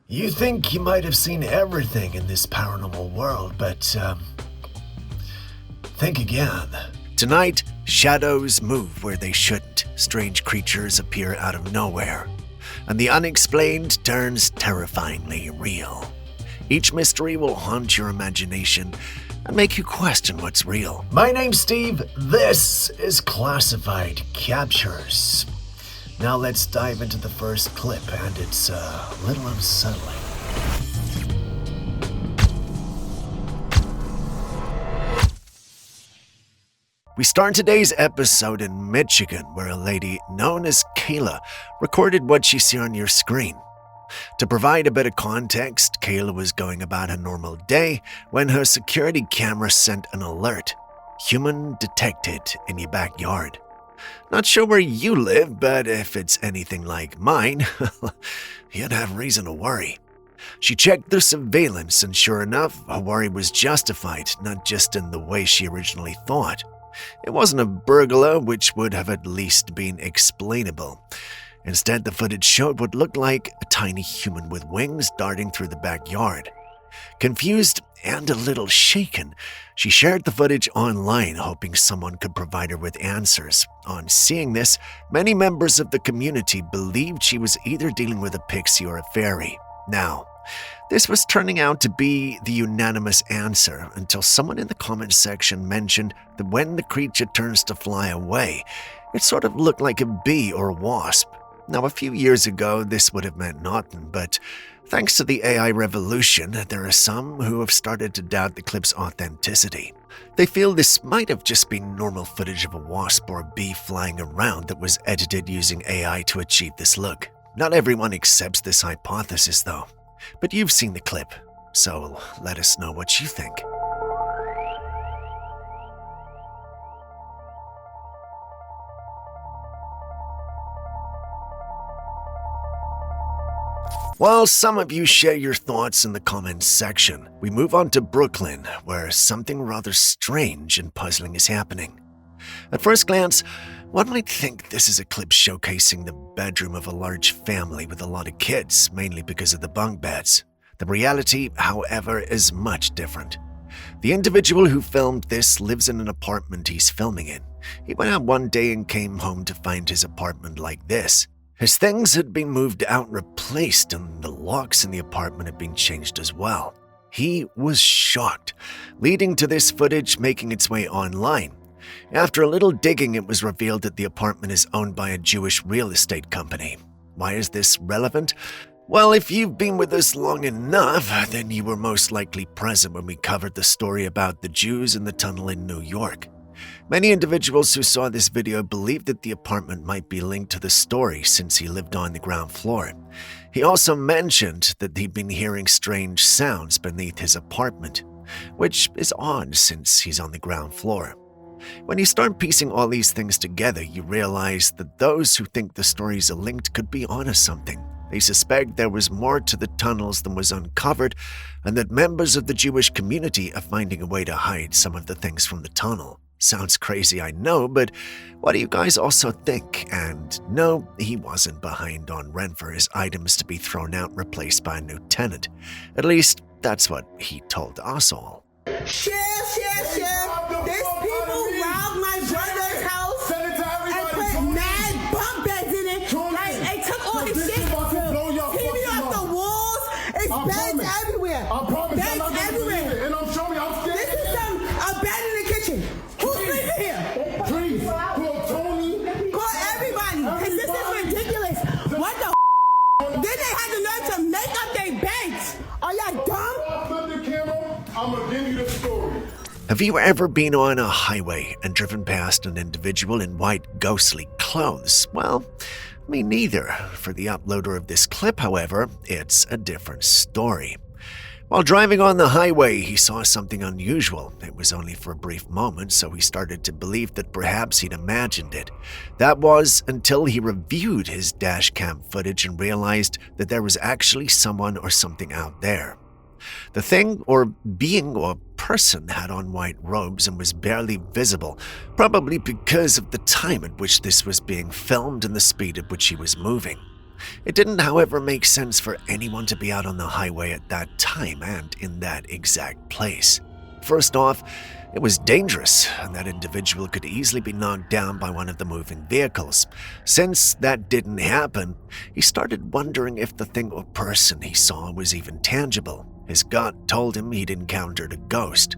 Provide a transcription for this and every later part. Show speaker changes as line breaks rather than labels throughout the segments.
You think you might have seen everything in this paranormal world, but, think again. Tonight, shadows move where they shouldn't. Strange creatures appear out of nowhere. And the unexplained turns terrifyingly real. Each mystery will haunt your imagination and make you question what's real. My name's Steve. This is Classified Captures. Now let's dive into the first clip, and it's a little unsettling. We start today's episode in Michigan, where a lady known as Kayla recorded what you see on your screen. To provide a bit of context, Kayla was going about a normal day when her security camera sent an alert. Human detected in your backyard. Not sure where you live, but if it's anything like mine, you'd have reason to worry. She checked the surveillance, and sure enough, her worry was justified, not just in the way she originally thought. It wasn't a burglar, which would have at least been explainable. Instead, the footage showed what looked like a tiny human with wings darting through the backyard. Confused and a little shaken, she shared the footage online, hoping someone could provide her with answers. On seeing this, many members of the community believed she was either dealing with a pixie or a fairy. Now, this was turning out to be the unanimous answer until someone in the comment section mentioned that when the creature turns to fly away, it sort of looked like a bee or a wasp. Now, a few years ago, this would have meant nothing, but thanks to the AI revolution, there are some who have started to doubt the clip's authenticity. They feel this might have just been normal footage of a wasp or a bee flying around that was edited using AI to achieve this look. Not everyone accepts this hypothesis, though. But you've seen the clip, so let us know what you think. While some of you share your thoughts in the comments section, we move on to Brooklyn, where something rather strange and puzzling is happening. At first glance, one might think this is a clip showcasing the bedroom of a large family with a lot of kids, mainly because of the bunk beds. The reality, however, is much different. The individual who filmed this lives in an apartment he's filming in. He went out one day and came home to find his apartment like this. His things had been moved out and replaced, and the locks in the apartment had been changed as well. He was shocked, leading to this footage making its way online. After a little digging, it was revealed that the apartment is owned by a Jewish real estate company. Why is this relevant? Well, if you've been with us long enough, then you were most likely present when we covered the story about the Jews in the tunnel in New York. Many individuals who saw this video believed that the apartment might be linked to the story since he lived on the ground floor. He also mentioned that he'd been hearing strange sounds beneath his apartment, which is odd since he's on the ground floor. When you start piecing all these things together, you realize that those who think the stories are linked could be onto something. They suspect there was more to the tunnels than was uncovered, and that members of the Jewish community are finding a way to hide some of the things from the tunnel. Sounds crazy, I know, but what do you guys also think? And no, he wasn't behind on rent for his items to be thrown out and replaced by a new tenant. At least, that's what he told us all.
Share. There's people robbed my brother's house and put mad bunk beds in it. Like, they took all his shit. TV off the walls. It's beds everywhere. Beds everywhere.
And I'm showing you, I'm scared.
This is a bed in the kitchen. Who's sleeping here?
Please, call Tony.
Call everybody. Because this is ridiculous. What the Then they had the nerve to make up their beds. Are y'all dumb?
Flip the camera. I'm going to give you the story.
Have you ever been on a highway and driven past an individual in white ghostly clothes? Well, me neither. For the uploader of this clip, however, it's a different story. While driving on the highway, he saw something unusual. It was only for a brief moment, so he started to believe that perhaps he'd imagined it. That was until he reviewed his dash cam footage and realized that there was actually someone or something out there. The thing, or being, or person had on white robes and was barely visible, probably because of the time at which this was being filmed and the speed at which he was moving. It didn't, however, make sense for anyone to be out on the highway at that time and in that exact place. First off, it was dangerous, and that individual could easily be knocked down by one of the moving vehicles. Since that didn't happen, he started wondering if the thing or person he saw was even tangible. His gut told him he'd encountered a ghost.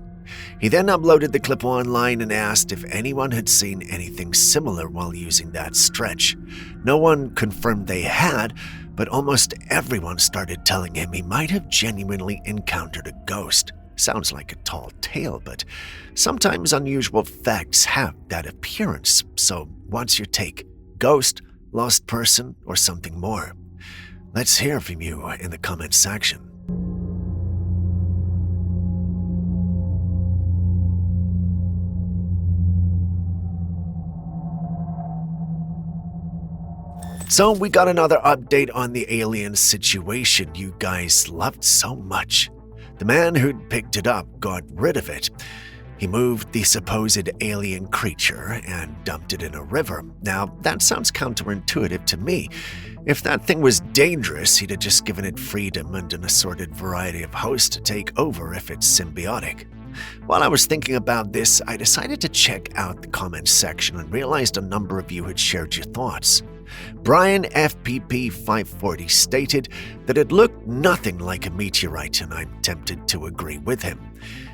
He then uploaded the clip online and asked if anyone had seen anything similar while using that stretch. No one confirmed they had, but almost everyone started telling him he might have genuinely encountered a ghost. Sounds like a tall tale, but sometimes unusual facts have that appearance. So what's your take? Ghost, lost person, or something more? Let's hear from you in the comments section. So we got another update on the alien situation you guys loved so much. The man who'd picked it up got rid of it. He moved the supposed alien creature and dumped it in a river. Now, that sounds counterintuitive to me. If that thing was dangerous, he'd have just given it freedom and an assorted variety of hosts to take over if it's symbiotic. While I was thinking about this, I decided to check out the comments section and realized a number of you had shared your thoughts. Brian FPP 540 stated that it looked nothing like a meteorite, and I'm tempted to agree with him.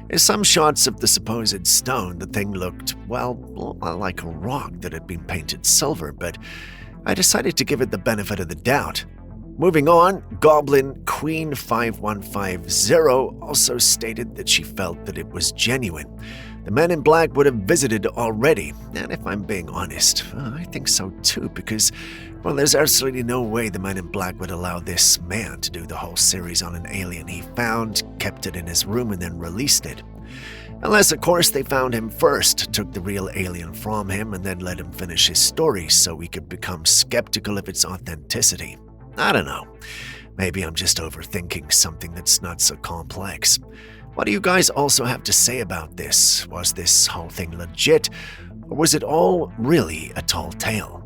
In some shots of the supposed stone, the thing looked, well, like a rock that had been painted silver, but I decided to give it the benefit of the doubt. Moving on, Goblin Queen 5150 also stated that she felt that it was genuine. The Men in Black would have visited already, and if I'm being honest, I think so too, because, well, there's absolutely no way the Men in Black would allow this man to do the whole series on an alien he found, kept it in his room, and then released it. Unless, of course, they found him first, took the real alien from him, and then let him finish his story so we could become skeptical of its authenticity. I don't know. Maybe I'm just overthinking something that's not so complex. What do you guys also have to say about this? Was this whole thing legit, or was it all really a tall tale?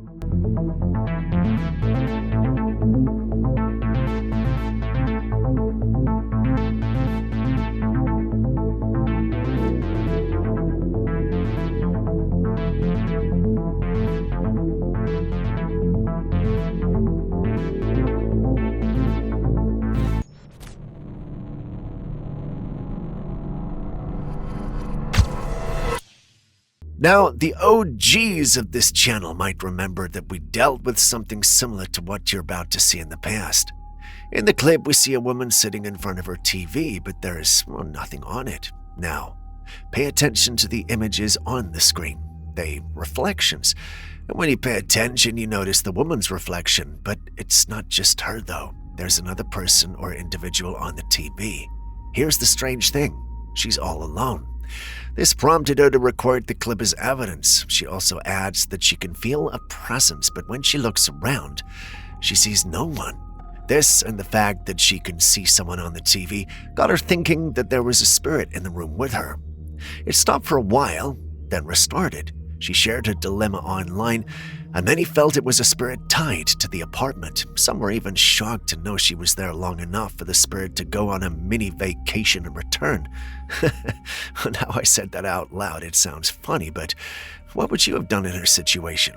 Now, the OGs of this channel might remember that we dealt with something similar to what you're about to see in the past. In the clip, we see a woman sitting in front of her TV, but there's nothing on it. Now, pay attention to the images on the screen. They're reflections. And when you pay attention, you notice the woman's reflection, but it's not just her, though. There's another person or individual on the TV. Here's the strange thing. She's all alone. This prompted her to record the clip as evidence. She also adds that she can feel a presence, but when she looks around, she sees no one. This and the fact that she can see someone on the TV got her thinking that there was a spirit in the room with her. It stopped for a while, then restarted. She shared her dilemma online, and many felt it was a spirit tied to the apartment. Some were even shocked to know she was there long enough for the spirit to go on a mini vacation and return. Now I said that out loud, it sounds funny, but what would you have done in her situation?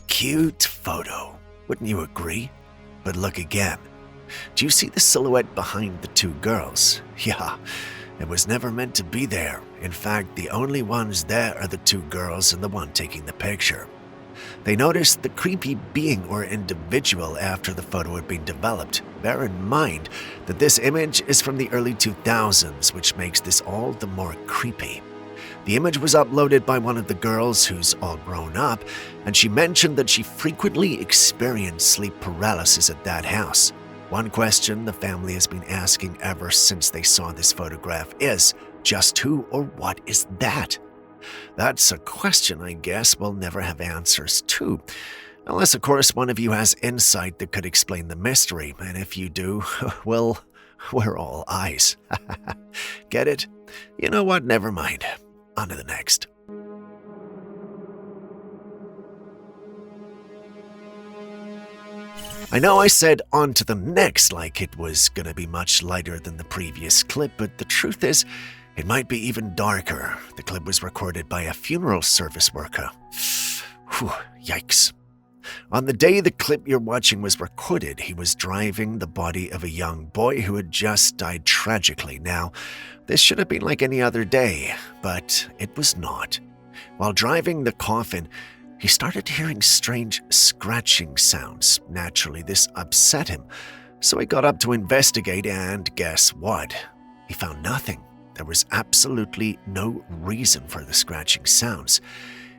Cute photo, wouldn't you agree? But look again. Do you see the silhouette behind the two girls? Yeah, it was never meant to be there. In fact, the only ones there are the two girls and the one taking the picture. They noticed the creepy being or individual after the photo had been developed. Bear in mind that this image is from the early 2000s, which makes this all the more creepy. The image was uploaded by one of the girls who's all grown up, and she mentioned that she frequently experienced sleep paralysis at that house. One question the family has been asking ever since they saw this photograph is, just who or what is that? That's a question I guess we'll never have answers to. Unless, of course, one of you has insight that could explain the mystery, and if you do, well, we're all eyes. Get it? You know what? Never mind. On to the next. I know I said on to the next like it was gonna be much lighter than the previous clip, but the truth is, it might be even darker. The clip was recorded by a funeral service worker. Whew, yikes. On the day the clip you're watching was recorded, he was driving the body of a young boy who had just died tragically. Now, this should have been like any other day, but it was not. While driving the coffin, he started hearing strange scratching sounds. Naturally, this upset him, so he got up to investigate, and guess what? He found nothing. There was absolutely no reason for the scratching sounds.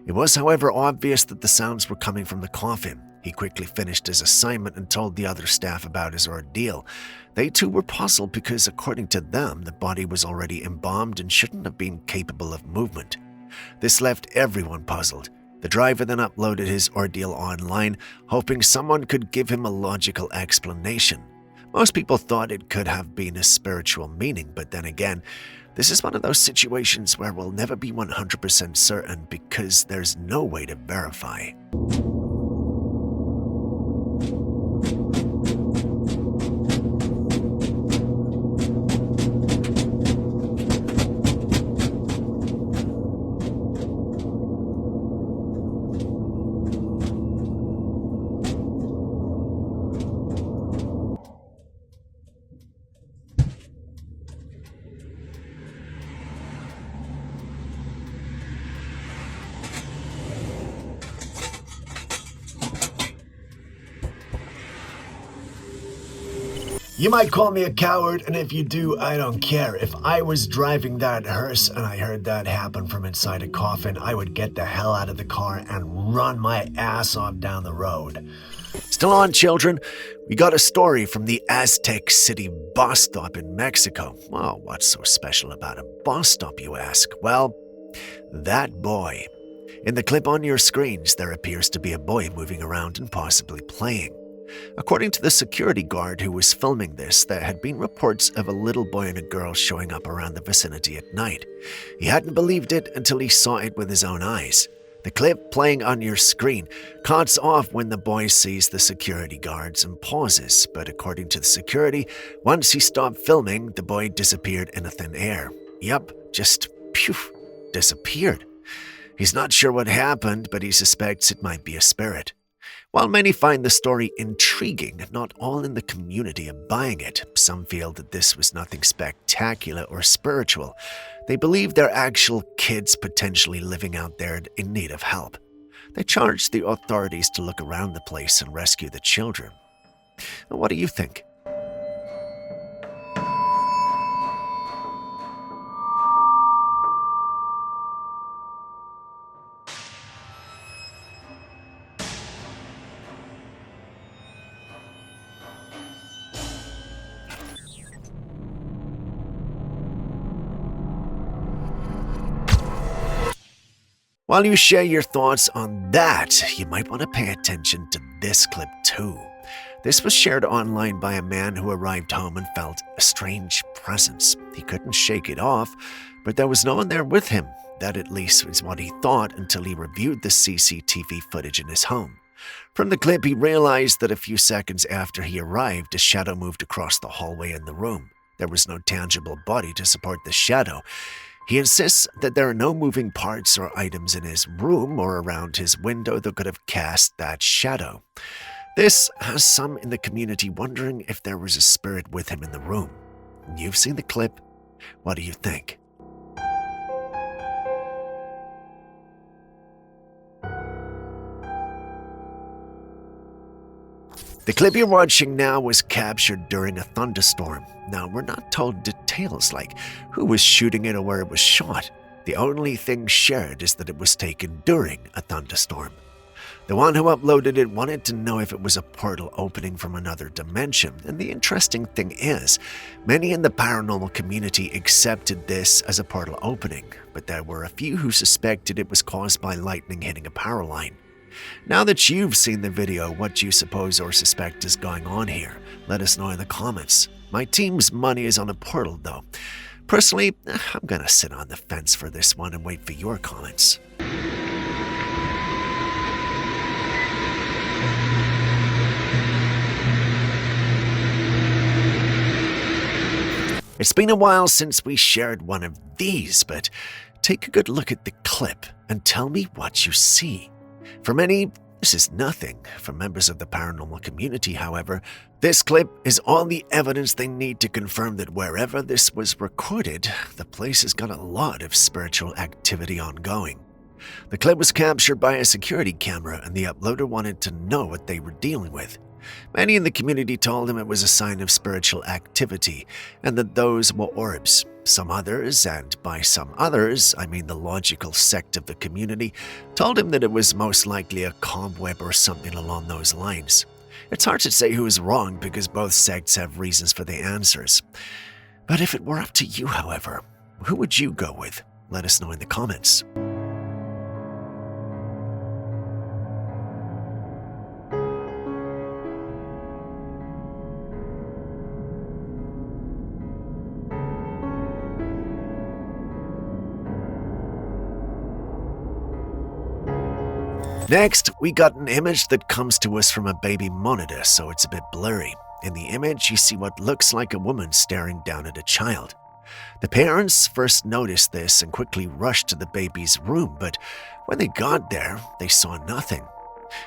It was, however, obvious that the sounds were coming from the coffin. He quickly finished his assignment and told the other staff about his ordeal. They too were puzzled because, according to them, the body was already embalmed and shouldn't have been capable of movement. This left everyone puzzled. The driver then uploaded his ordeal online, hoping someone could give him a logical explanation. Most people thought it could have been a spiritual meaning, but then again, this is one of those situations where we'll never be 100% certain because there's no way to verify. You might call me a coward, and if you do, I don't care. If I was driving that hearse and I heard that happen from inside a coffin, I would get the hell out of the car and run my ass off down the road. Still on, children? We got a story from the Aztec City bus stop in Mexico. Well, what's so special about a bus stop, you ask? Well, that boy. In the clip on your screens, there appears to be a boy moving around and possibly playing. According to the security guard who was filming this, there had been reports of a little boy and a girl showing up around the vicinity at night. He hadn't believed it until he saw it with his own eyes. The clip playing on your screen cuts off when the boy sees the security guards and pauses, but according to the security, once he stopped filming, the boy disappeared in a thin air. Yup, just disappeared. He's not sure what happened, but he suspects it might be a spirit. While many find the story intriguing, not all in the community are buying it. Some feel that this was nothing spectacular or spiritual. They believe they're actual kids potentially living out there in need of help. They charge the authorities to look around the place and rescue the children. What do you think? While you share your thoughts on that, you might want to pay attention to this clip too. This was shared online by a man who arrived home and felt a strange presence. He couldn't shake it off, but there was no one there with him. That at least was what he thought until he reviewed the CCTV footage in his home. From the clip, he realized that a few seconds after he arrived, a shadow moved across the hallway in the room. There was no tangible body to support the shadow. He insists that there are no moving parts or items in his room or around his window that could have cast that shadow. This has some in the community wondering if there was a spirit with him in the room. You've seen the clip. What do you think? The clip you're watching now was captured during a thunderstorm. Now, we're not told details like who was shooting it or where it was shot. The only thing shared is that it was taken during a thunderstorm. The one who uploaded it wanted to know if it was a portal opening from another dimension, and the interesting thing is, many in the paranormal community accepted this as a portal opening, but there were a few who suspected it was caused by lightning hitting a power line. Now that you've seen the video, what do you suppose or suspect is going on here? Let us know in the comments. My team's money is on a portal, though. Personally, I'm gonna sit on the fence for this one and wait for your comments. It's been a while since we shared one of these, but take a good look at the clip and tell me what you see. For many, this is nothing. For members of the paranormal community, however, this clip is all the evidence they need to confirm that wherever this was recorded, the place has got a lot of spiritual activity ongoing. The clip was captured by a security camera, and the uploader wanted to know what they were dealing with. Many in the community told him it was a sign of spiritual activity, and that those were orbs. Some others, and by some others, I mean the logical sect of the community, told him that it was most likely a cobweb or something along those lines. It's hard to say who is wrong because both sects have reasons for their answers. But if it were up to you, however, who would you go with? Let us know in the comments. Next, we got an image that comes to us from a baby monitor, so it's a bit blurry. In the image, you see what looks like a woman staring down at a child. The parents first noticed this and quickly rushed to the baby's room, but when they got there, they saw nothing.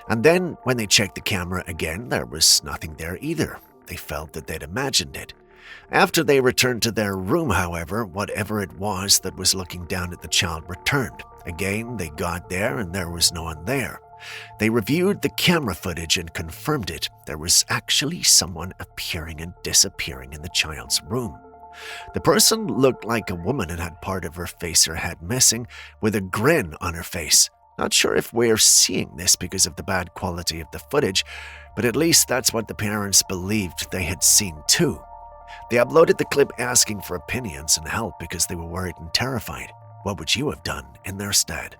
And then, when they checked the camera again, there was nothing there either. They felt that they'd imagined it. After they returned to their room, however, whatever it was that was looking down at the child returned. Again, they got there and there was no one there. They reviewed the camera footage and confirmed it. There was actually someone appearing and disappearing in the child's room. The person looked like a woman and had part of her face or head missing, with a grin on her face. Not sure if we're seeing this because of the bad quality of the footage, but at least that's what the parents believed they had seen too. They uploaded the clip asking for opinions and help because they were worried and terrified. What would you have done in their stead?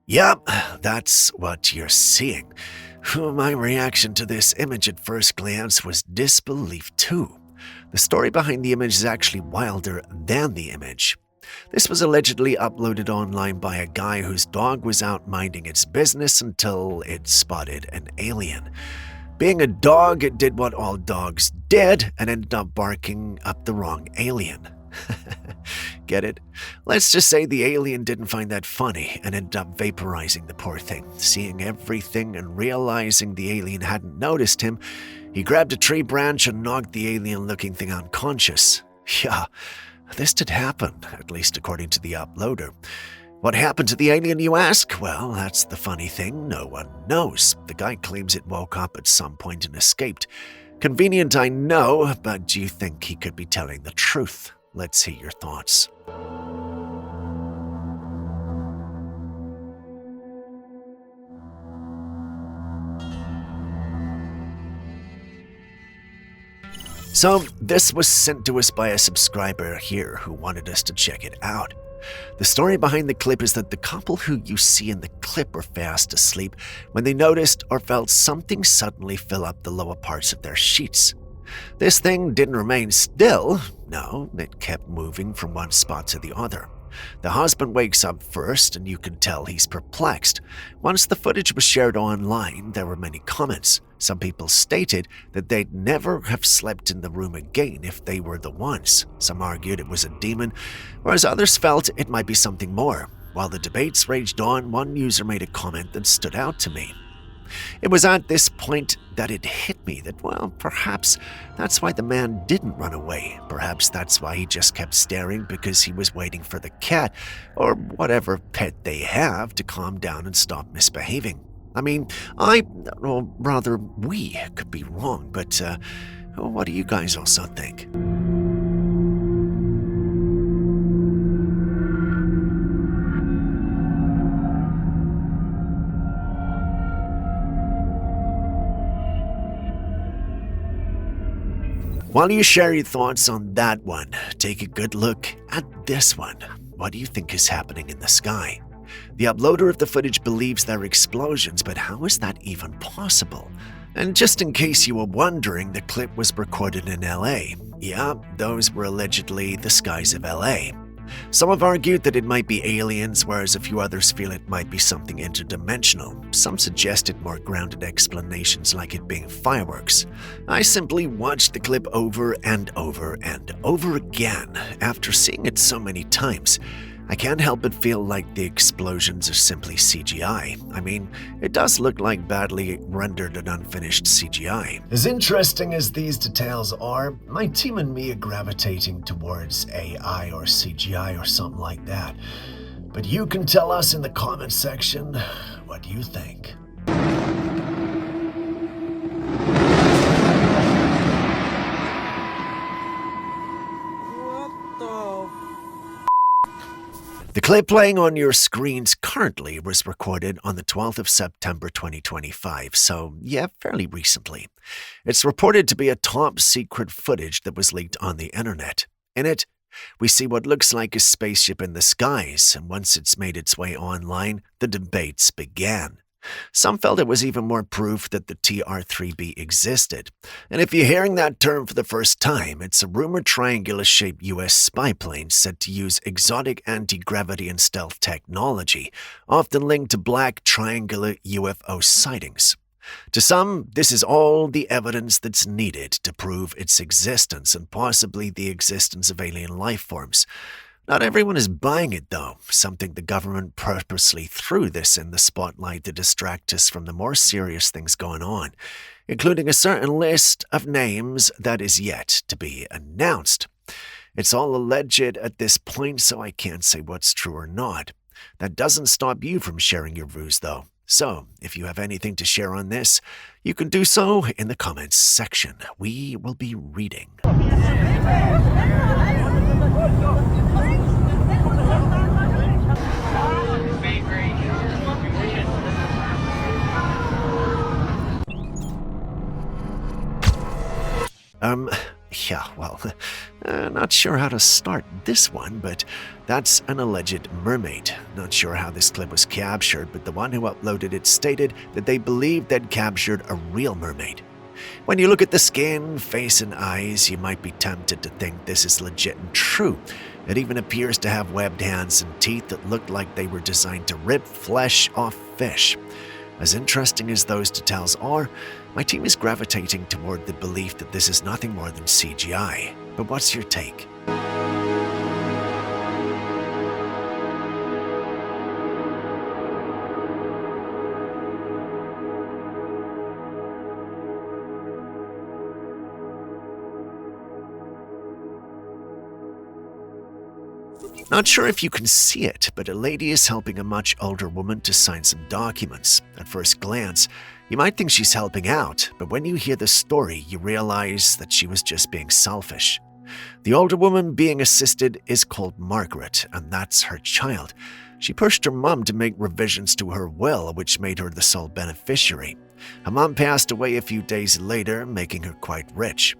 Yep, that's what you're seeing. My reaction to this image at first glance was disbelief too. The story behind the image is actually wilder than the image. This was allegedly uploaded online by a guy whose dog was out minding its business until it spotted an alien. Being a dog, it did what all dogs did and ended up barking up the wrong alien. Get it? Let's just say the alien didn't find that funny and ended up vaporizing the poor thing. Seeing everything and realizing the alien hadn't noticed him, he grabbed a tree branch and knocked the alien-looking thing unconscious. Yeah, this did happen, at least according to the uploader. What happened to the alien, you ask? Well, that's the funny thing, no one knows. The guy claims it woke up at some point and escaped. Convenient, I know, but do you think he could be telling the truth? Let's hear your thoughts. So, this was sent to us by a subscriber here who wanted us to check it out. The story behind the clip is that the couple who you see in the clip were fast asleep when they noticed or felt something suddenly fill up the lower parts of their sheets. This thing didn't remain still. No, it kept moving from one spot to the other. The husband wakes up first, and you can tell he's perplexed. Once the footage was shared online, there were many comments. Some people stated that they'd never have slept in the room again if they were the ones. Some argued it was a demon, whereas others felt it might be something more. While the debates raged on, one user made a comment that stood out to me. It was at this point that it hit me that, well, perhaps that's why the man didn't run away. Perhaps that's why he just kept staring because he was waiting for the cat, or whatever pet they have, to calm down and stop misbehaving. I mean, or rather, we could be wrong, but what do you guys also think? While you share your thoughts on that one, take a good look at this one. What do you think is happening in the sky? The uploader of the footage believes there are explosions, but how is that even possible? And just in case you were wondering, the clip was recorded in LA. Yeah, those were allegedly the skies of LA. Some have argued that it might be aliens, whereas a few others feel it might be something interdimensional. Some suggested more grounded explanations like it being fireworks. I simply watched the clip over and over and over again. After seeing it so many times, I can't help but feel like the explosions are simply CGI. I mean, it does look like badly rendered and unfinished CGI. As interesting as these details are, my team and me are gravitating towards AI or CGI or something like that. But you can tell us in the comments section what you think. The clip playing on your screens currently was recorded on the 12th of September 2025, so yeah, fairly recently. It's reported to be a top-secret footage that was leaked on the internet. In it, we see what looks like a spaceship in the skies, and once it's made its way online, the debates began. Some felt it was even more proof that the TR-3B existed. And if you're hearing that term for the first time, it's a rumored triangular-shaped U.S. spy plane said to use exotic anti-gravity and stealth technology, often linked to black triangular UFO sightings. To some, this is all the evidence that's needed to prove its existence and possibly the existence of alien life forms. Not everyone is buying it, though. Something the government purposely threw this in the spotlight to distract us from the more serious things going on, including a certain list of names that is yet to be announced. It's all alleged at this point, so I can't say what's true or not. That doesn't stop you from sharing your views, though. So, if you have anything to share on this, you can do so in the comments section. We will be reading. Not sure how to start this one, but that's an alleged mermaid. Not sure how this clip was captured, but the one who uploaded it stated that they believed they'd captured a real mermaid. When you look at the skin, face, and eyes, you might be tempted to think this is legit and true. It even appears to have webbed hands and teeth that look like they were designed to rip flesh off fish. As interesting as those details are, my team is gravitating toward the belief that this is nothing more than CGI. But what's your take? Not sure if you can see it, but a lady is helping a much older woman to sign some documents. At first glance, you might think she's helping out, but when you hear the story, you realize that she was just being selfish. The older woman being assisted is called Margaret, and that's her child. She pushed her mom to make revisions to her will, which made her the sole beneficiary. Her mom passed away a few days later, making her quite rich.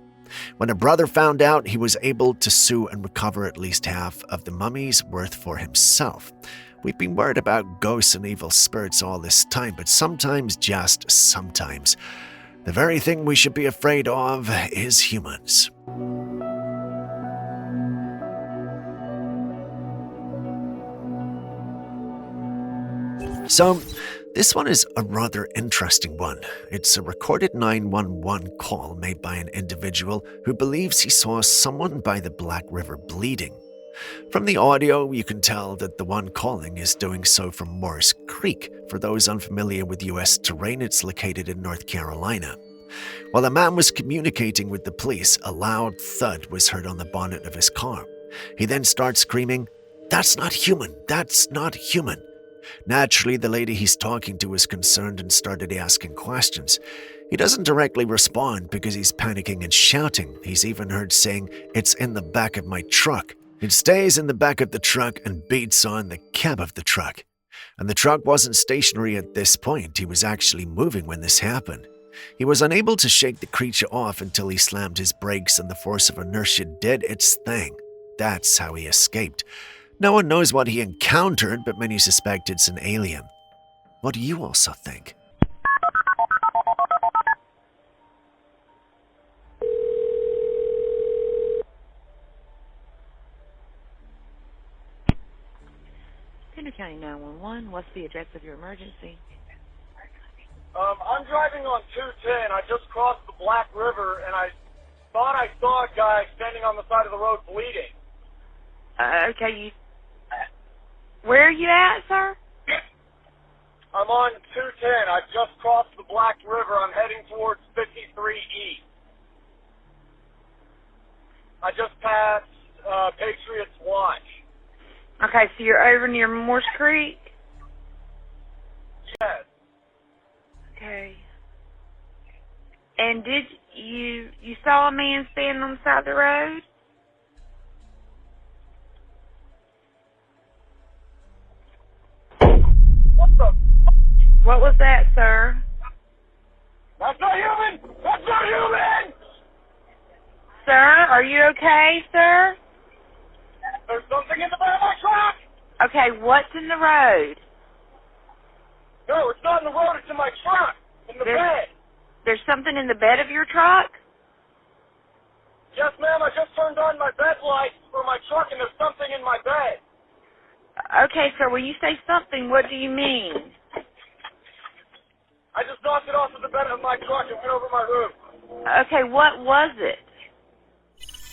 When her brother found out, he was able to sue and recover at least half of the mummy's worth for himself. We've been worried about ghosts and evil spirits all this time, but sometimes, just sometimes, the very thing we should be afraid of is humans. So, this one is a rather interesting one. It's a recorded 911 call made by an individual who believes he saw someone by the Black River bleeding. From the audio, you can tell that the one calling is doing so from Morris Creek. For those unfamiliar with U.S. terrain, it's located in North Carolina. While the man was communicating with the police, a loud thud was heard on the bonnet of his car. He then starts screaming, "That's not human! That's not human!" Naturally, the lady he's talking to is concerned and started asking questions. He doesn't directly respond because he's panicking and shouting. He's even heard saying, "It's in the back of my truck." It stays in the back of the truck and beats on the cab of the truck. And the truck wasn't stationary at this point. He was actually moving when this happened. He was unable to shake the creature off until he slammed his brakes and the force of inertia did its thing. That's how he escaped. No one knows what he encountered, but many suspect it's an alien. What do you also think?
Tender County 911, what's the address of your emergency?
I'm driving on 210. I just crossed the Black River, and I thought I saw a guy standing on the side of the road bleeding.
Okay, where are you at, sir?
I'm on 210. I just crossed the Black River. I'm heading towards 53 East. I just passed Patriots Watch.
Okay, so you're over near Morse Creek?
Yes.
Okay. And did you saw a man standing on the side of the road?
What the?
What was that, sir?
That's not human! That's not human!
Sir, are you okay, sir?
There's something in the bed of my truck!
Okay, what's in the road?
No, it's not in the road. It's in my truck. In the bed.
There's something in the bed of your truck?
Yes, ma'am. I just turned on my bed lights for my truck, and there's something in my bed.
Okay, sir, when you say something, what do you mean?
I just knocked it off of the bed of my truck and went over my roof.
Okay, what was it?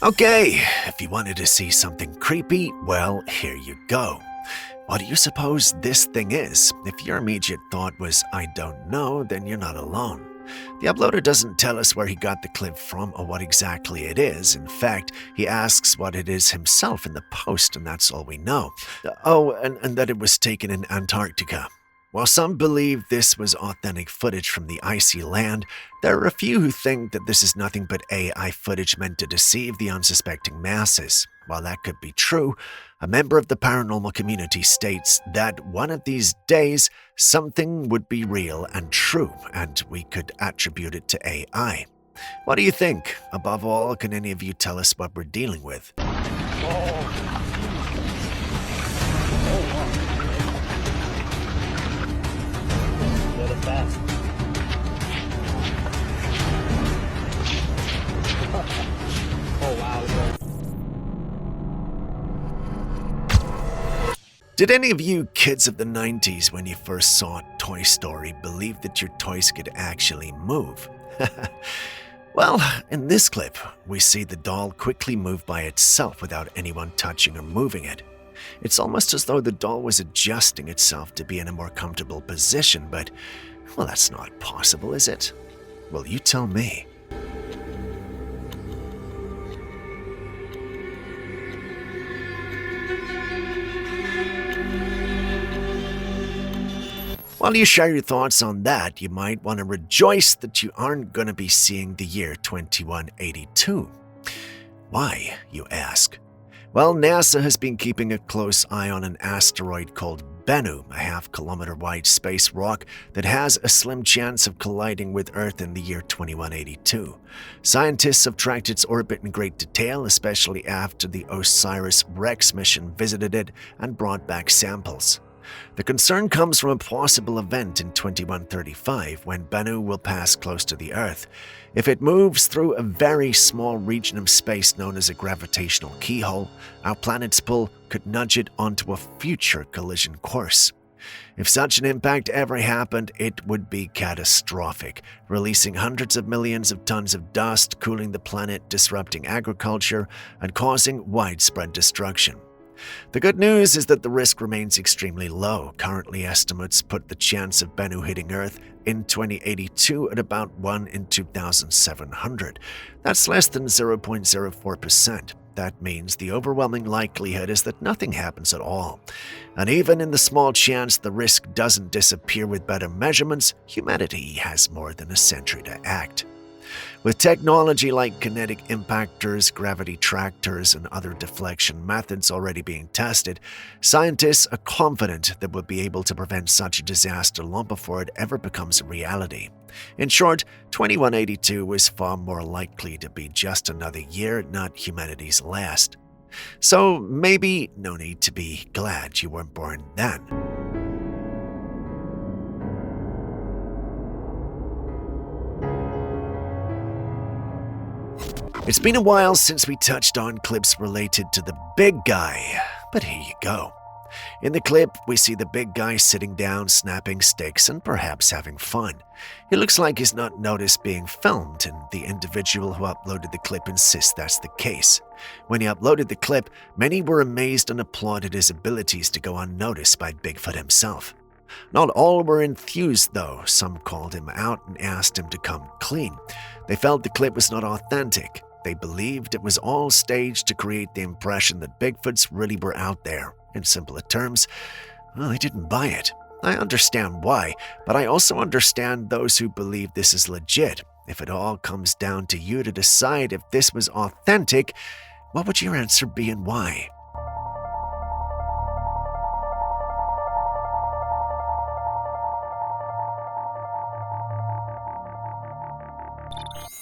Okay, if you wanted to see something creepy, well, here you go. What do you suppose this thing is? If your immediate thought was, I don't know, then you're not alone. The uploader doesn't tell us where he got the clip from or what exactly it is. In fact, he asks what it is himself in the post, and that's all we know. Oh, and that it was taken in Antarctica. While some believe this was authentic footage from the icy land, there are a few who think that this is nothing but AI footage meant to deceive the unsuspecting masses. While that could be true, a member of the paranormal community states that one of these days, something would be real and true, and we could attribute it to AI. What do you think? Above all, can any of you tell us what we're dealing with? Did any of you kids of the 90s, when you first saw Toy Story, believe that your toys could actually move? Well, in this clip, we see the doll quickly move by itself without anyone touching or moving it. It's almost as though the doll was adjusting itself to be in a more comfortable position, but, well, that's not possible, is it? Well, you tell me. While you share your thoughts on that, you might want to rejoice that you aren't going to be seeing the year 2182. Why, you ask? Well, NASA has been keeping a close eye on an asteroid called Bennu, a half-kilometer wide space rock that has a slim chance of colliding with Earth in the year 2182. Scientists have tracked its orbit in great detail, especially after the OSIRIS-REx mission visited it and brought back samples. The concern comes from a possible event in 2135 when Bennu will pass close to the Earth. If it moves through a very small region of space known as a gravitational keyhole, our planet's pull could nudge it onto a future collision course. If such an impact ever happened, it would be catastrophic, releasing hundreds of millions of tons of dust, cooling the planet, disrupting agriculture, and causing widespread destruction. The good news is that the risk remains extremely low. Currently, estimates put the chance of Bennu hitting Earth in 2082 at about 1 in 2,700. That's less than 0.04%. That means the overwhelming likelihood is that nothing happens at all. And even in the small chance the risk doesn't disappear with better measurements, humanity has more than a century to act. With technology like kinetic impactors, gravity tractors, and other deflection methods already being tested, scientists are confident that we'll be able to prevent such a disaster long before it ever becomes a reality. In short, 2182 is far more likely to be just another year, not humanity's last. So maybe no need to be glad you weren't born then. It's been a while since we touched on clips related to the big guy, but here you go. In the clip, we see the big guy sitting down, snapping sticks, and perhaps having fun. He looks like he's not noticed being filmed, and the individual who uploaded the clip insists that's the case. When he uploaded the clip, many were amazed and applauded his abilities to go unnoticed by Bigfoot himself. Not all were enthused, though. Some called him out and asked him to come clean. They felt the clip was not authentic. They believed it was all staged to create the impression that Bigfoots really were out there. In simpler terms, well, they didn't buy it. I understand why, but I also understand those who believe this is legit. If it all comes down to you to decide if this was authentic, what would your answer be and why?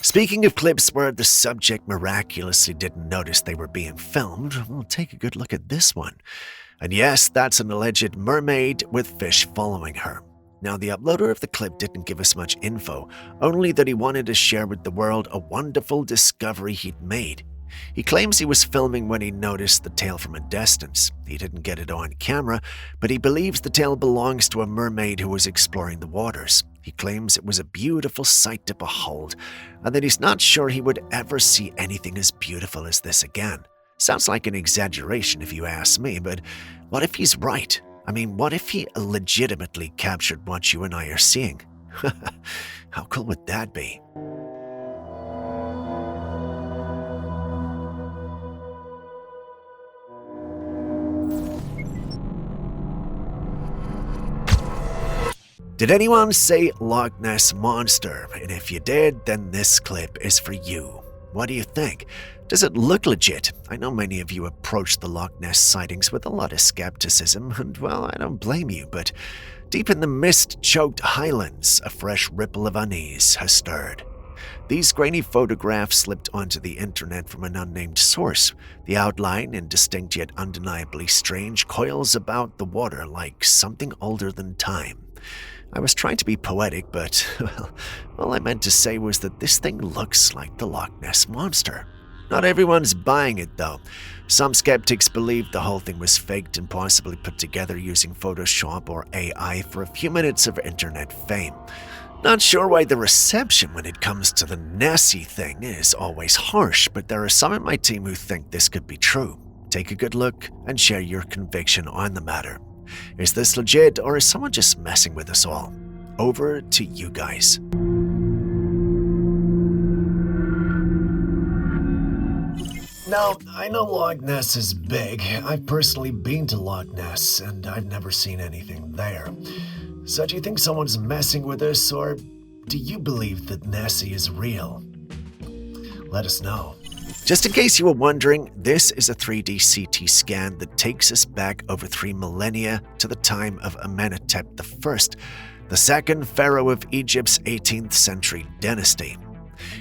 Speaking of clips where the subject miraculously didn't notice they were being filmed, we'll take a good look at this one. And yes, that's an alleged mermaid with fish following her. Now, the uploader of the clip didn't give us much info, only that he wanted to share with the world a wonderful discovery he'd made. He claims he was filming when he noticed the tail from a distance. He didn't get it on camera, but he believes the tail belongs to a mermaid who was exploring the waters. He claims it was a beautiful sight to behold, and that he's not sure he would ever see anything as beautiful as this again. Sounds like an exaggeration if you ask me, but what if he's right? I mean, what if he legitimately captured what you and I are seeing? How cool would that be? Did anyone say Loch Ness Monster? And if you did, then this clip is for you. What do you think? Does it look legit? I know many of you approach the Loch Ness sightings with a lot of skepticism, and well, I don't blame you, but deep in the mist-choked highlands, a fresh ripple of unease has stirred. These grainy photographs slipped onto the internet from an unnamed source. The outline, indistinct yet undeniably strange, coils about the water like something older than time. I was trying to be poetic, but well, all I meant to say was that this thing looks like the Loch Ness Monster. Not everyone's buying it, though. Some skeptics believe the whole thing was faked and possibly put together using Photoshop or AI for a few minutes of internet fame. Not sure why the reception when it comes to the Nessie thing is always harsh, but there are some in my team who think this could be true. Take a good look and share your conviction on the matter. Is this legit, or is someone just messing with us all? Over to you guys. Now, I know Loch Ness is big. I've personally been to Loch Ness, and I've never seen anything there. So do you think someone's messing with us, or do you believe that Nessie is real? Let us know. Just in case you were wondering, this is a 3D CT scan that takes us back over 3 millennia to the time of Amenhotep I, the second pharaoh of Egypt's 18th century dynasty.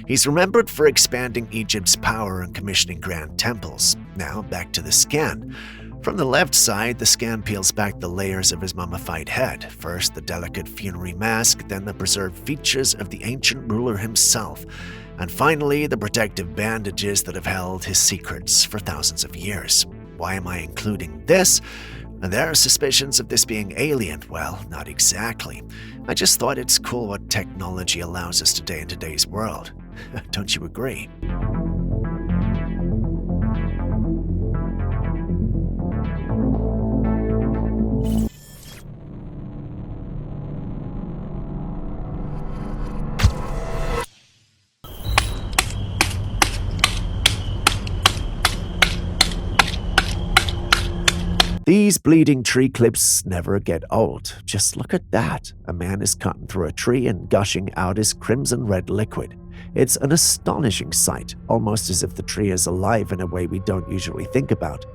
He's remembered for expanding Egypt's power and commissioning grand temples. Now, back to the scan. From the left side, the scan peels back the layers of his mummified head. First, the delicate funerary mask, then the preserved features of the ancient ruler himself, and finally, the protective bandages that have held his secrets for thousands of years. Why am I including this? There are suspicions of this being alien. Well, not exactly. I just thought it's cool what technology allows us today in today's world. Don't you agree? These bleeding tree clips never get old. Just look at that. A man is cutting through a tree and gushing out his crimson red liquid. It's an astonishing sight, almost as if the tree is alive in a way we don't usually think about.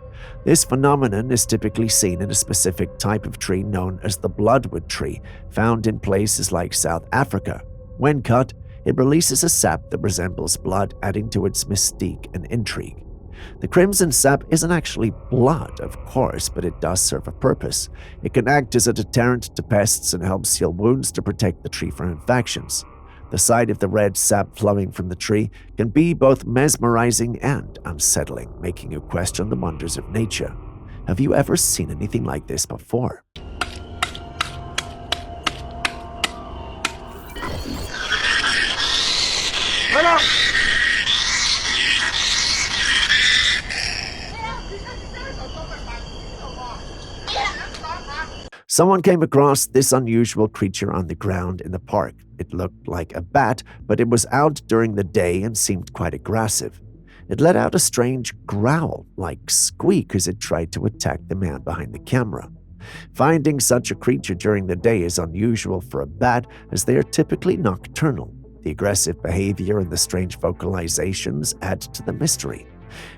This phenomenon is typically seen in a specific type of tree known as the bloodwood tree, found in places like South Africa. When cut, it releases a sap that resembles blood, adding to its mystique and intrigue. The crimson sap isn't actually blood, of course, but it does serve a purpose. It can act as a deterrent to pests and help seal wounds to protect the tree from infections. The sight of the red sap flowing from the tree can be both mesmerizing and unsettling, making you question the wonders of nature. Have you ever seen anything like this before? Someone came across this unusual creature on the ground in the park. It looked like a bat, but it was out during the day and seemed quite aggressive. It let out a strange growl, like squeak, as it tried to attack the man behind the camera. Finding such a creature during the day is unusual for a bat, as they are typically nocturnal. The aggressive behavior and the strange vocalizations add to the mystery.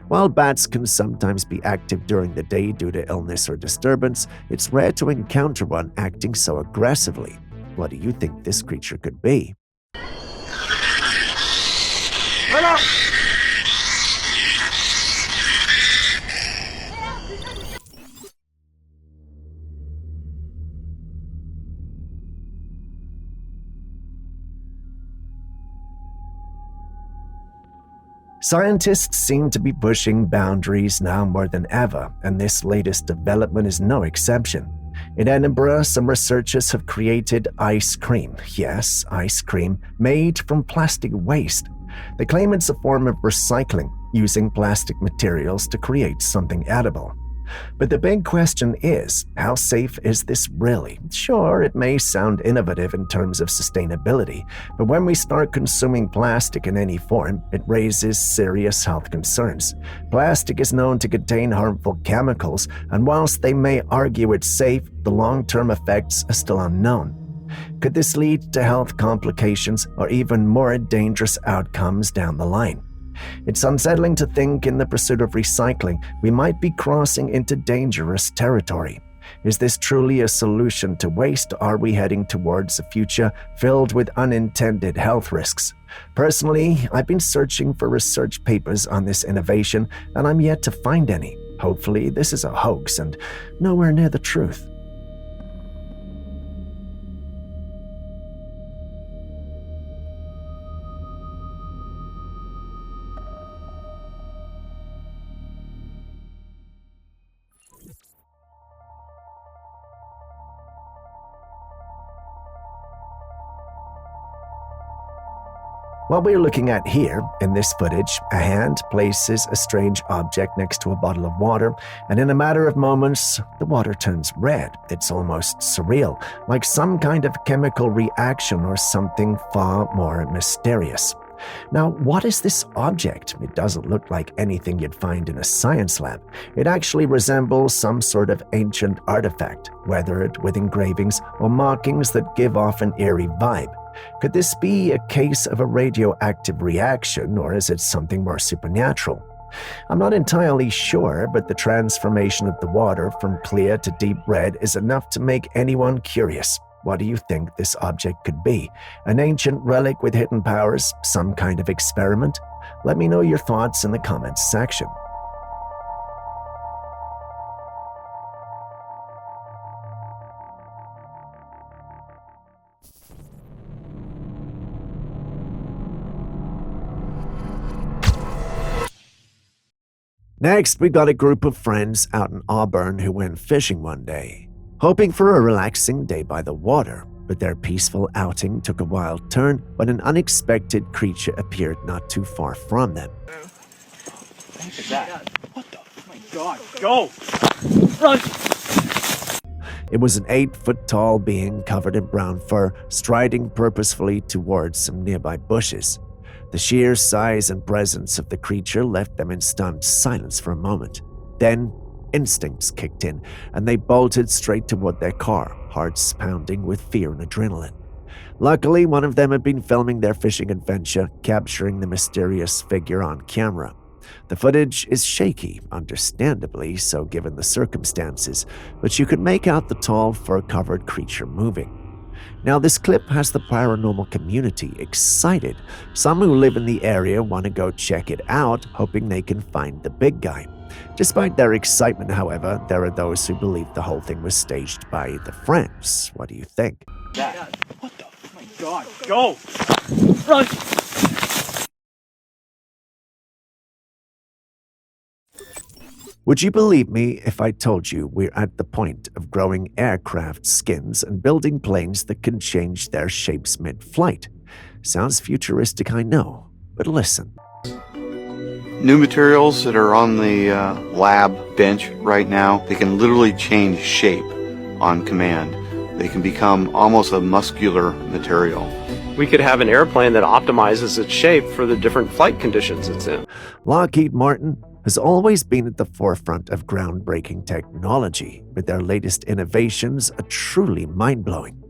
While bats can sometimes be active during the day due to illness or disturbance, it's rare to encounter one acting so aggressively. What do you think this creature could be? Scientists seem to be pushing boundaries now more than ever, and this latest development is no exception. In Edinburgh, some researchers have created ice cream. Yes, ice cream, made from plastic waste. They claim it's a form of recycling, using plastic materials to create something edible. But the big question is, how safe is this really? Sure, it may sound innovative in terms of sustainability, but when we start consuming plastic in any form, it raises serious health concerns. Plastic is known to contain harmful chemicals, and whilst they may argue it's safe, the long-term effects are still unknown. Could this lead to health complications or even more dangerous outcomes down the line? It's unsettling to think in the pursuit of recycling, we might be crossing into dangerous territory. Is this truly a solution to waste, or are we heading towards a future filled with unintended health risks? Personally, I've been searching for research papers on this innovation, and I'm yet to find any. Hopefully, this is a hoax and nowhere near the truth. What we're looking at here, in this footage, a hand places a strange object next to a bottle of water, and in a matter of moments, the water turns red. It's almost surreal, like some kind of chemical reaction or something far more mysterious. Now, what is this object? It doesn't look like anything you'd find in a science lab. It actually resembles some sort of ancient artifact, weathered with engravings or markings that give off an eerie vibe. Could this be a case of a radioactive reaction, or is it something more supernatural? I'm not entirely sure, but the transformation of the water from clear to deep red is enough to make anyone curious. What do you think this object could be? An ancient relic with hidden powers? Some kind of experiment? Let me know your thoughts in the comments section. Next, we got a group of friends out in Auburn who went fishing one day, hoping for a relaxing day by the water, but their peaceful outing took a wild turn when an unexpected creature appeared not too far from them.
What is that? What the? Oh my God, go! Run!
It was an 8-foot-tall being covered in brown fur, striding purposefully towards some nearby bushes. The sheer size and presence of the creature left them in stunned silence for a moment. Then, instincts kicked in, and they bolted straight toward their car, hearts pounding with fear and adrenaline. Luckily, one of them had been filming their fishing adventure, capturing the mysterious figure on camera. The footage is shaky, understandably so given the circumstances, but you could make out the tall, fur-covered creature moving. Now, this clip has the paranormal community excited. Some who live in the area want to go check it out, hoping they can find the big guy. Despite their excitement, however, there are those who believe the whole thing was staged by the friends. What do you think?
What the? Oh my God! Go! Run!
Would you believe me if I told you we're at the point of growing aircraft skins and building planes that can change their shapes mid-flight? Sounds futuristic, I know, but listen.
New materials that are on the lab bench right now, they can literally change shape on command. They can become almost a muscular material.
We could have an airplane that optimizes its shape for the different flight conditions it's in.
Lockheed Martin has always been at the forefront of groundbreaking technology, with their latest innovations truly mind-blowing.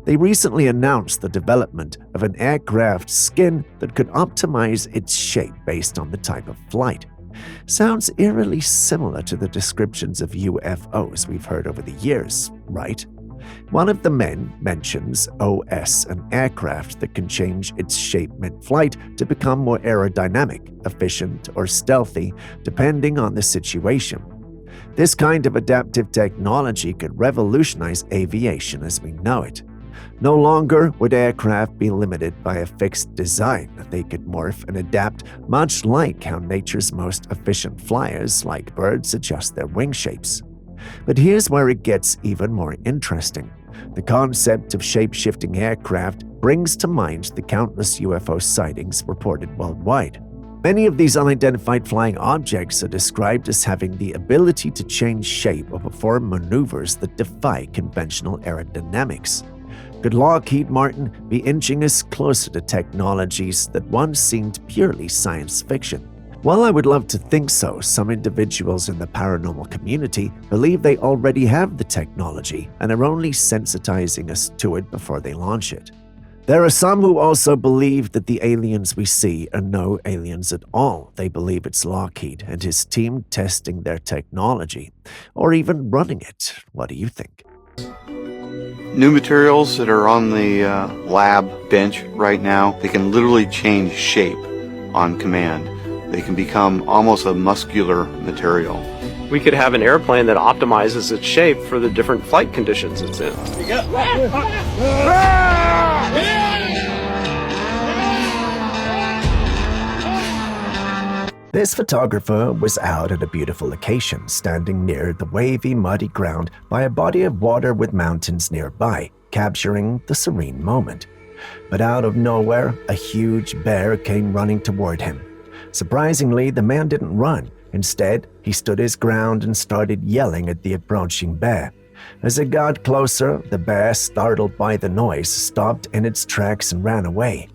They recently announced the development of an aircraft skin that could optimize its shape based on the type of flight. Sounds eerily similar to the descriptions of UFOs we've heard over the years, right? One of the men mentions OS, an aircraft that can change its shape mid-flight to become more aerodynamic, efficient, or stealthy, depending on the situation. This kind of adaptive technology could revolutionize aviation as we know it. No longer would aircraft be limited by a fixed design. They could morph and adapt, much like how nature's most efficient flyers, like birds, adjust their wing shapes. But here's where it gets even more interesting. The concept of shape-shifting aircraft brings to mind the countless UFO sightings reported worldwide. Many of these unidentified flying objects are described as having the ability to change shape or perform maneuvers that defy conventional aerodynamics. Could Lockheed Martin be inching us closer to technologies that once seemed purely science fiction? While I would love to think so, some individuals in the paranormal community believe they already have the technology and are only sensitizing us to it before they launch it. There are some who also believe that the aliens we see are no aliens at all. They believe it's Lockheed and his team testing their technology, or even running it. What do you think?
New materials that are on the lab bench right now, they can literally change shape on command. They can become almost a muscular material.
We could have an airplane that optimizes its shape for the different flight conditions it's in.
This photographer was out at a beautiful location, standing near the wavy, muddy ground by a body of water with mountains nearby, capturing the serene moment. But out of nowhere, a huge bear came running toward him. Surprisingly, the man didn't run. Instead, he stood his ground and started yelling at the approaching bear. As it got closer, the bear, startled by the noise, stopped in its tracks and ran away.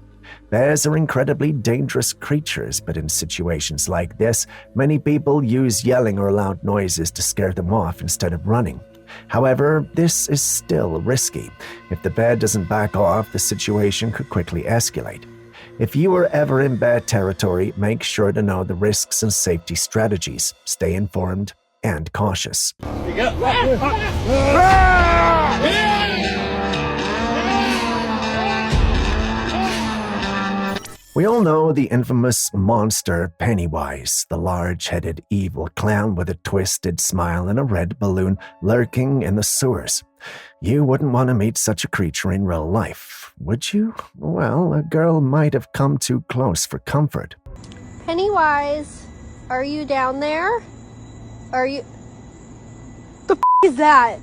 Bears are incredibly dangerous creatures, but in situations like this, many people use yelling or loud noises to scare them off instead of running. However, this is still risky. If the bear doesn't back off, the situation could quickly escalate. If you are ever in bear territory, make sure to know the risks and safety strategies. Stay informed and cautious. We all know the infamous monster Pennywise, the large-headed evil clown with a twisted smile and a red balloon lurking in the sewers. You wouldn't want to meet such a creature in real life, would you? Well, a girl might have come too close for comfort.
Pennywise, are you down there? Are you... The is that?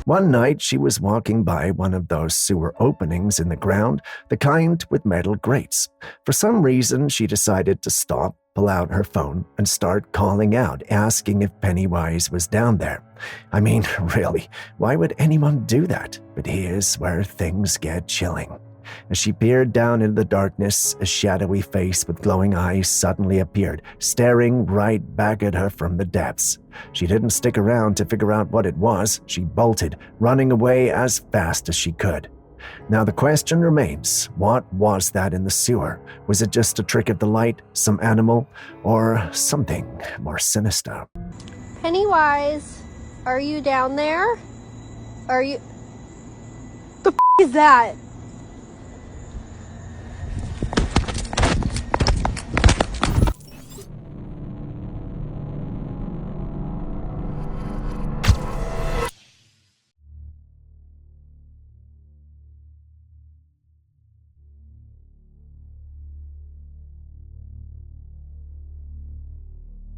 One night, she was walking by one of those sewer openings in the ground, the kind with metal grates. For some reason, she decided to stop, pull out her phone, and start calling out, asking if Pennywise was down there. I mean, really, why would anyone do that? But here's where things get chilling. As she peered down into the darkness, a shadowy face with glowing eyes suddenly appeared, staring right back at her from the depths. She didn't stick around to figure out what it was. She bolted, running away as fast as she could. Now the question remains, what was that in the sewer? Was it just a trick of the light, some animal, or something more sinister?
Pennywise, are you down there? Are you... The is that?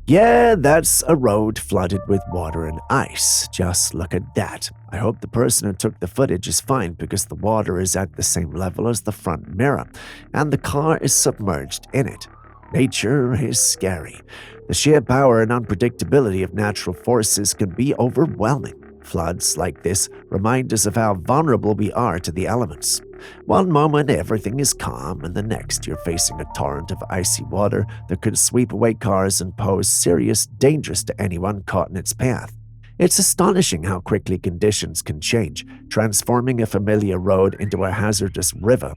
Yeah, that's a road flooded with water and ice. Just look at that. I hope the person who took the footage is fine because the water is at the same level as the front mirror, and the car is submerged in it. Nature is scary. The sheer power and unpredictability of natural forces can be overwhelming. Floods like this remind us of how vulnerable we are to the elements. One moment everything is calm, and the next you're facing a torrent of icy water that could sweep away cars and pose serious dangers to anyone caught in its path. It's astonishing how quickly conditions can change, transforming a familiar road into a hazardous river.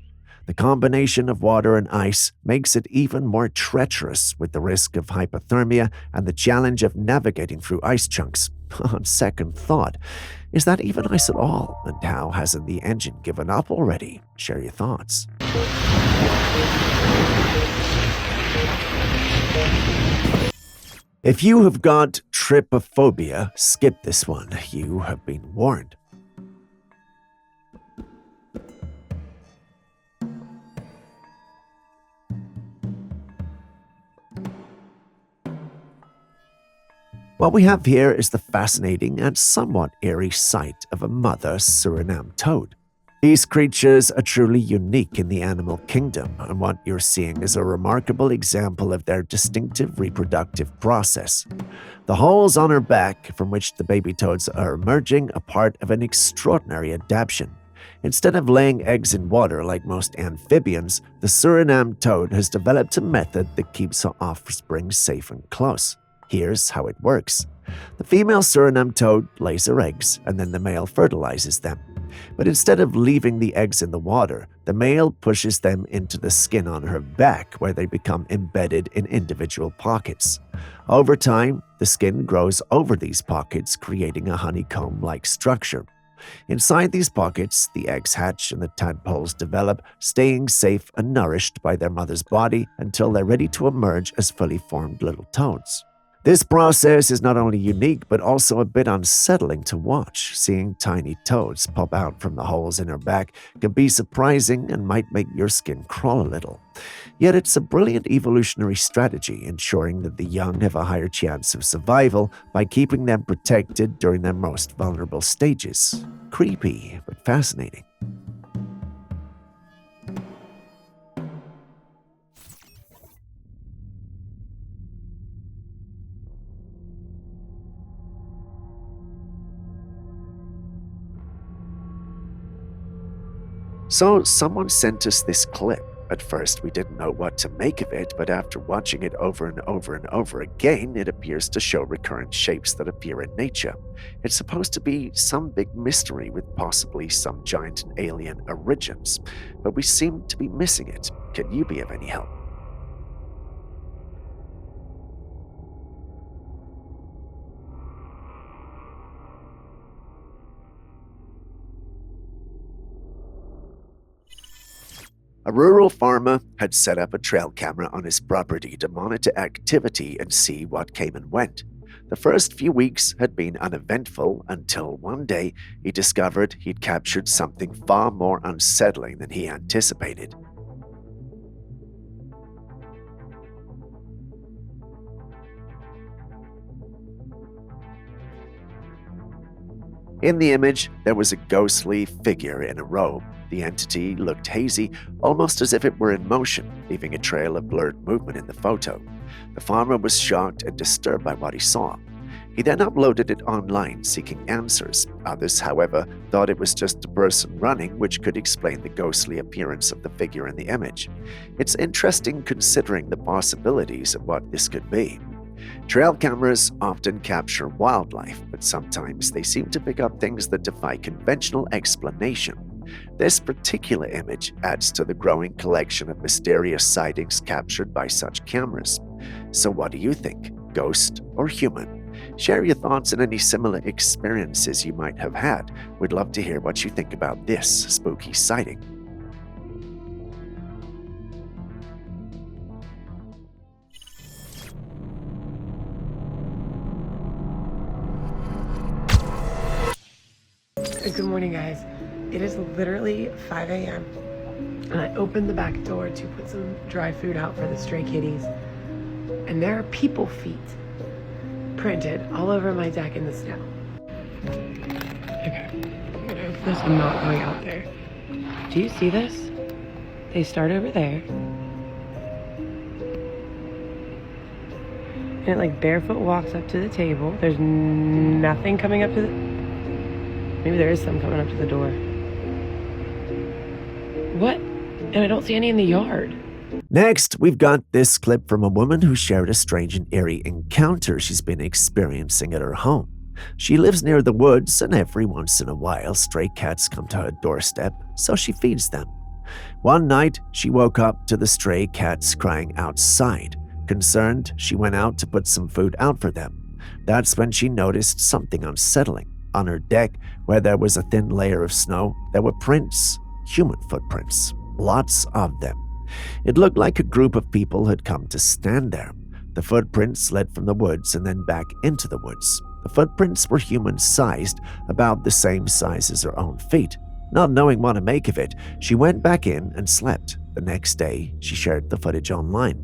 The combination of water and ice makes it even more treacherous, with the risk of hypothermia and the challenge of navigating through ice chunks. On second thought, is that even ice at all? And how hasn't the engine given up already? Share your thoughts. If you have got trypophobia, skip this one. You have been warned. What we have here is the fascinating and somewhat eerie sight of a mother Suriname toad. These creatures are truly unique in the animal kingdom, and what you're seeing is a remarkable example of their distinctive reproductive process. The holes on her back from which the baby toads are emerging are part of an extraordinary adaptation. Instead of laying eggs in water like most amphibians, the Suriname toad has developed a method that keeps her offspring safe and close. Here's how it works. The female Suriname toad lays her eggs, and then the male fertilizes them. But instead of leaving the eggs in the water, the male pushes them into the skin on her back, where they become embedded in individual pockets. Over time, the skin grows over these pockets, creating a honeycomb-like structure. Inside these pockets, the eggs hatch and the tadpoles develop, staying safe and nourished by their mother's body until they're ready to emerge as fully formed little toads. This process is not only unique, but also a bit unsettling to watch. Seeing tiny toads pop out from the holes in her back can be surprising and might make your skin crawl a little. Yet it's a brilliant evolutionary strategy, ensuring that the young have a higher chance of survival by keeping them protected during their most vulnerable stages. Creepy, but fascinating. So someone sent us this clip. At first we didn't know what to make of it, but after watching it over and over and over again, it appears to show recurrent shapes that appear in nature. It's supposed to be some big mystery with possibly some giant and alien origins, but we seem to be missing it. Can you be of any help? A rural farmer had set up a trail camera on his property to monitor activity and see what came and went. The first few weeks had been uneventful until one day he discovered he'd captured something far more unsettling than he anticipated. In the image, there was a ghostly figure in a robe. The entity looked hazy, almost as if it were in motion, leaving a trail of blurred movement in the photo. The farmer was shocked and disturbed by what he saw. He then uploaded it online seeking answers. Others, however, thought it was just a person running, which could explain the ghostly appearance of the figure in the image. It's interesting considering the possibilities of what this could be. Trail cameras often capture wildlife, but sometimes they seem to pick up things that defy conventional explanation. This particular image adds to the growing collection of mysterious sightings captured by such cameras. So what do you think? Ghost or human? Share your thoughts and any similar experiences you might have had. We'd love to hear what you think about this spooky sighting.
Good morning, guys. It is literally 5 a.m. and I opened the back door to put some dry food out for the stray kitties, and there are people feet printed all over my deck in the snow. Okay, I'm gonna open this. I'm not going out there. Do you see this? They start over there, and it like barefoot walks up to the table. There's nothing coming up to the... Maybe there is some coming up to the door. What? And I don't see any in the yard.
Next, we've got this clip from a woman who shared a strange and eerie encounter she's been experiencing at her home. She lives near the woods, and every once in a while, stray cats come to her doorstep, so she feeds them. One night, she woke up to the stray cats crying outside. Concerned, she went out to put some food out for them. That's when she noticed something unsettling. On her deck, where there was a thin layer of snow, there were prints, human footprints, lots of them. It looked like a group of people had come to stand there. The footprints led from the woods and then back into the woods. The footprints were human-sized, about the same size as her own feet. Not knowing what to make of it, she went back in and slept. The next day, she shared the footage online.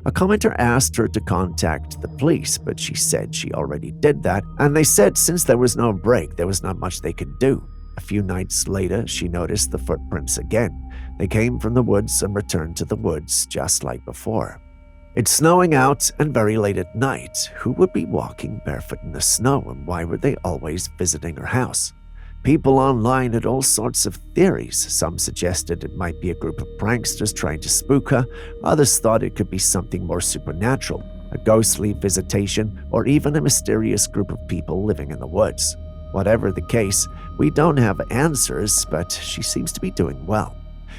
A commenter asked her to contact the police, but she said she already did that, and they said since there was no break, there was not much they could do. A few nights later, she noticed the footprints again. They came from the woods and returned to the woods just like before. It's snowing out and very late at night. Who would be walking barefoot in the snow, and why were they always visiting her house? People online had all sorts of theories. Some suggested it might be a group of pranksters trying to spook her. Others thought it could be something more supernatural, a ghostly visitation, or even a mysterious group of people living in the woods. Whatever the case, we don't have answers, but she seems to be doing well.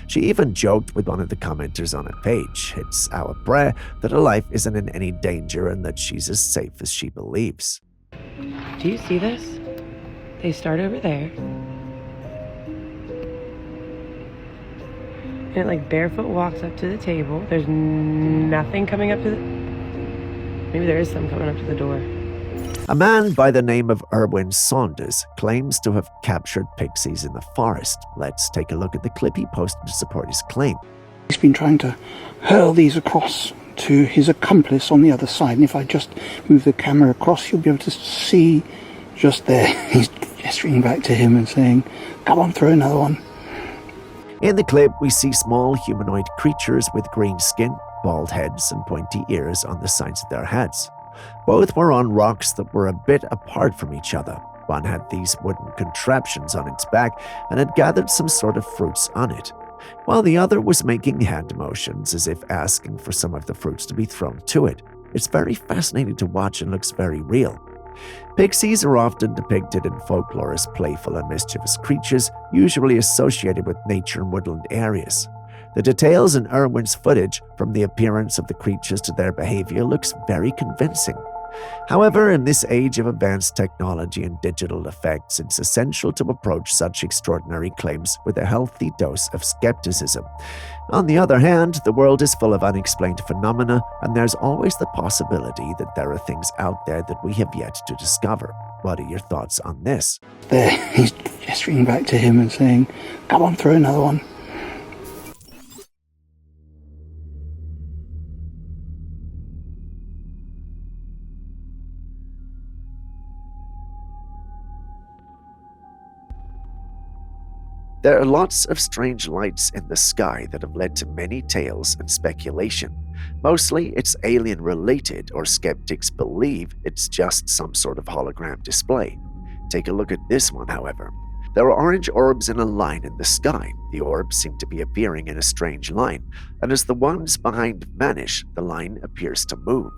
She even joked with one of the commenters on her page. It's our prayer that her life isn't in any danger and that she's as safe as she believes.
Do you see this? They start over there, and it like barefoot walks up to the table. There's nothing coming up to the... Maybe there is some coming up to the door.
A man by the name of Erwin Saunders claims to have captured pixies in the forest. Let's take a look at the clip he posted to support his claim.
He's been trying to hurl these across to his accomplice on the other side, and if I just move the camera across, you'll be able to see just there. He's gesturing back to him and saying, "Come on, throw another one."
In the clip, we see small humanoid creatures with green skin, bald heads, and pointy ears on the sides of their heads. Both were on rocks that were a bit apart from each other. One had these wooden contraptions on its back and had gathered some sort of fruits on it, while the other was making hand motions as if asking for some of the fruits to be thrown to it. It's very fascinating to watch and looks very real. Pixies are often depicted in folklore as playful and mischievous creatures, usually associated with nature and woodland areas. The details in Erwin's footage, from the appearance of the creatures to their behavior, looks very convincing. However, in this age of advanced technology and digital effects, it's essential to approach such extraordinary claims with a healthy dose of skepticism. On the other hand, the world is full of unexplained phenomena, and there's always the possibility that there are things out there that we have yet to discover. What are your thoughts on this?
There, he's gesturing back to him and saying, "Come on, throw another one."
There are lots of strange lights in the sky that have led to many tales and speculation. Mostly, it's alien-related, or skeptics believe it's just some sort of hologram display. Take a look at this one, however. There are orange orbs in a line in the sky. The orbs seem to be appearing in a strange line, and as the ones behind vanish, the line appears to move.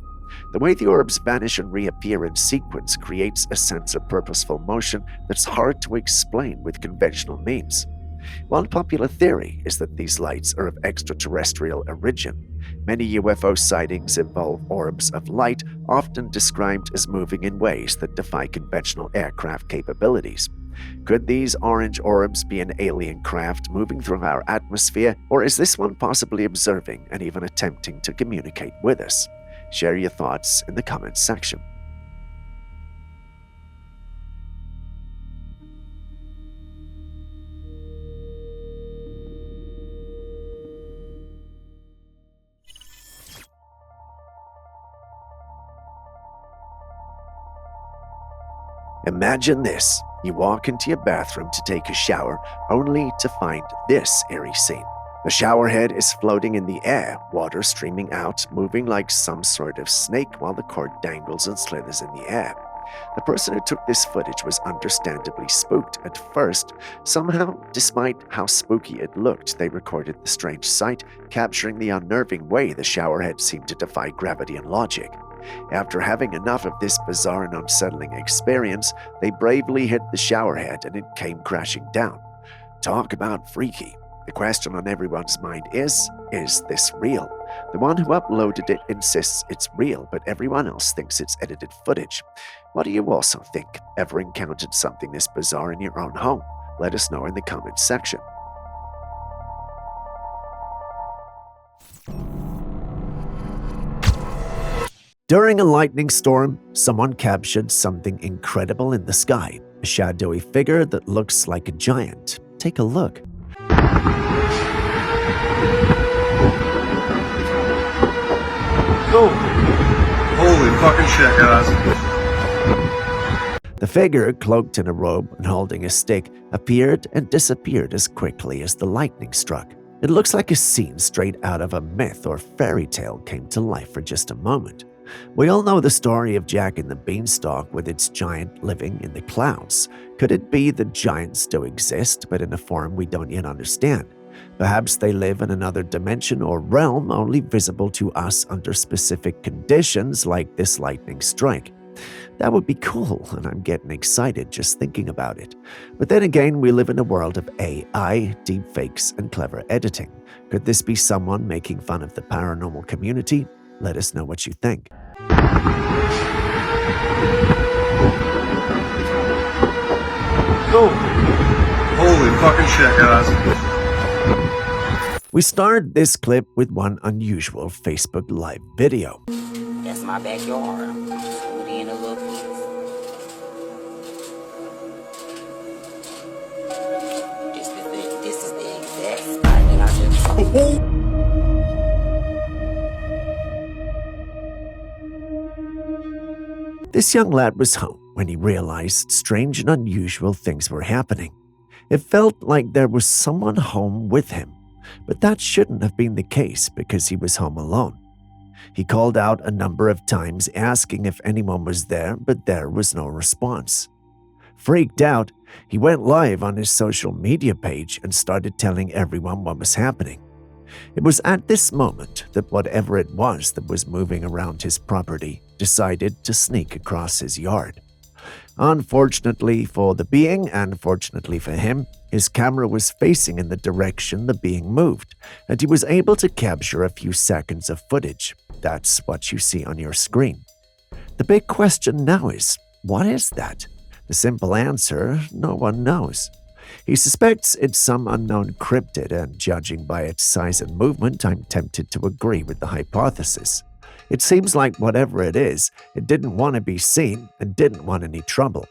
The way the orbs vanish and reappear in sequence creates a sense of purposeful motion that's hard to explain with conventional means. One popular theory is that these lights are of extraterrestrial origin. Many UFO sightings involve orbs of light, often described as moving in ways that defy conventional aircraft capabilities. Could these orange orbs be an alien craft moving through our atmosphere, or is this one possibly observing and even attempting to communicate with us? Share your thoughts in the comments section. Imagine this. You walk into your bathroom to take a shower, only to find this eerie scene. The shower head is floating in the air, water streaming out, moving like some sort of snake while the cord dangles and slithers in the air. The person who took this footage was understandably spooked at first. Somehow, despite how spooky it looked, they recorded the strange sight, capturing the unnerving way the shower head seemed to defy gravity and logic. After having enough of this bizarre and unsettling experience, they bravely hit the shower head and it came crashing down. Talk about freaky. The question on everyone's mind is this real? The one who uploaded it insists it's real, but everyone else thinks it's edited footage. What do you also think? Ever encountered something this bizarre in your own home? Let us know in the comments section. During a lightning storm, someone captured something incredible in the sky. A shadowy figure that looks like a giant. Take a look.
Oh, holy fucking shit, guys.
The figure, cloaked in a robe and holding a stick, appeared and disappeared as quickly as the lightning struck. It looks like a scene straight out of a myth or fairy tale came to life for just a moment. We all know the story of Jack and the Beanstalk with its giant living in the clouds. Could it be that giants do exist, but in a form we don't yet understand? Perhaps they live in another dimension or realm only visible to us under specific conditions like this lightning strike. That would be cool, and I'm getting excited just thinking about it. But then again, we live in a world of AI, deepfakes, and clever editing. Could this be someone making fun of the paranormal community? Let us know what you think.
Oh, holy fucking shit, guys.
We started this clip with one unusual Facebook Live video.
That's my backyard. I'm screwed in a little piece. This is the exact spot that I just
This young lad was home when he realized strange and unusual things were happening. It felt like there was someone home with him, but that shouldn't have been the case because he was home alone. He called out a number of times asking if anyone was there, but there was no response. Freaked out, he went live on his social media page and started telling everyone what was happening. It was at this moment that whatever it was that was moving around his property decided to sneak across his yard. Unfortunately for the being, and fortunately for him, his camera was facing in the direction the being moved, and he was able to capture a few seconds of footage. That's what you see on your screen. The big question now is, what is that? The simple answer, no one knows. He suspects it's some unknown cryptid, and judging by its size and movement, I'm tempted to agree with the hypothesis. It seems like whatever it is, it didn't want to be seen and didn't want any trouble.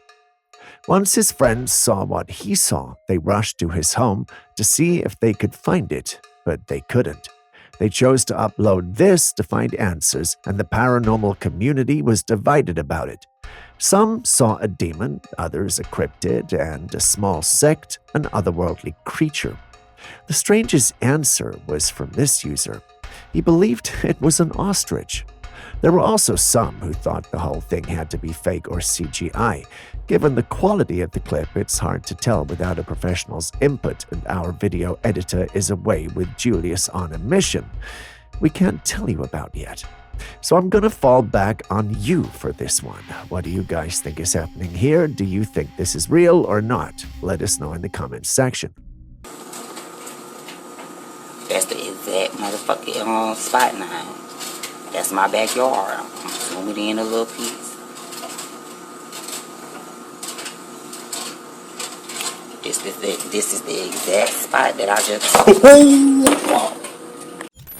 Once his friends saw what he saw, they rushed to his home to see if they could find it, but they couldn't. They chose to upload this to find answers, and the paranormal community was divided about it. Some saw a demon, others a cryptid, and a small sect, an otherworldly creature. The strangest answer was from this user. He believed it was an ostrich. There were also some who thought the whole thing had to be fake or CGI. Given the quality of the clip, it's hard to tell without a professional's input, and our video editor is away with Julius on a mission we can't tell you about yet. So I'm gonna fall back on you for this one. What do you guys think is happening here? Do you think this is real or not? Let us know in the comments section.
That's the exact motherfucking spot now. That's my backyard. I'm zooming in a little piece. This is the exact spot that I just...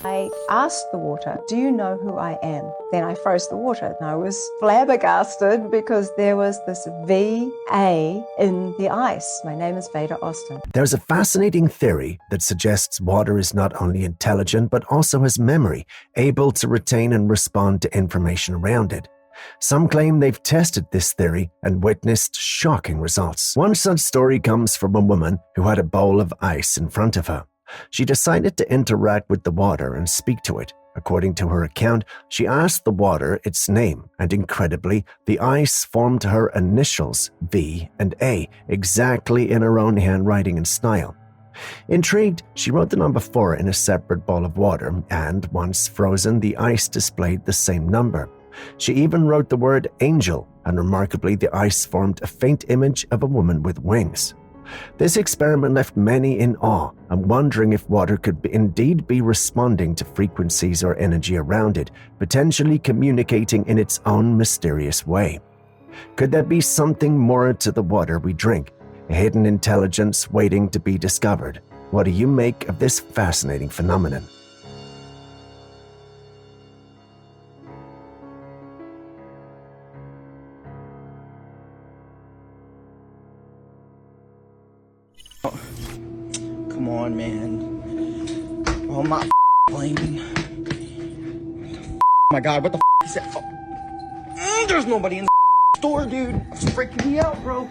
I asked the water, do you know who I am? Then I froze the water and I was flabbergasted because there was this VA in the ice. My name is Veda Austin.
There's a fascinating theory that suggests water is not only intelligent but also has memory, able to retain and respond to information around it. Some claim they've tested this theory and witnessed shocking results. One such story comes from a woman who had a bowl of ice in front of her. She decided to interact with the water and speak to it. According to her account, she asked the water its name, and incredibly, the ice formed her initials, V and A, exactly in her own handwriting and style. Intrigued, she wrote the number 4 in a separate bowl of water, and once frozen, the ice displayed the same number. She even wrote the word angel, and remarkably, the ice formed a faint image of a woman with wings. This experiment left many in awe and wondering if water could indeed be responding to frequencies or energy around it, potentially communicating in its own mysterious way. Could there be something more to the water we drink, a hidden intelligence waiting to be discovered? What do you make of this fascinating phenomenon?
Come on, man. Oh, I'm not blaming. Oh my God, what the is that? There's nobody in the store, dude. It's freaking me out, bro.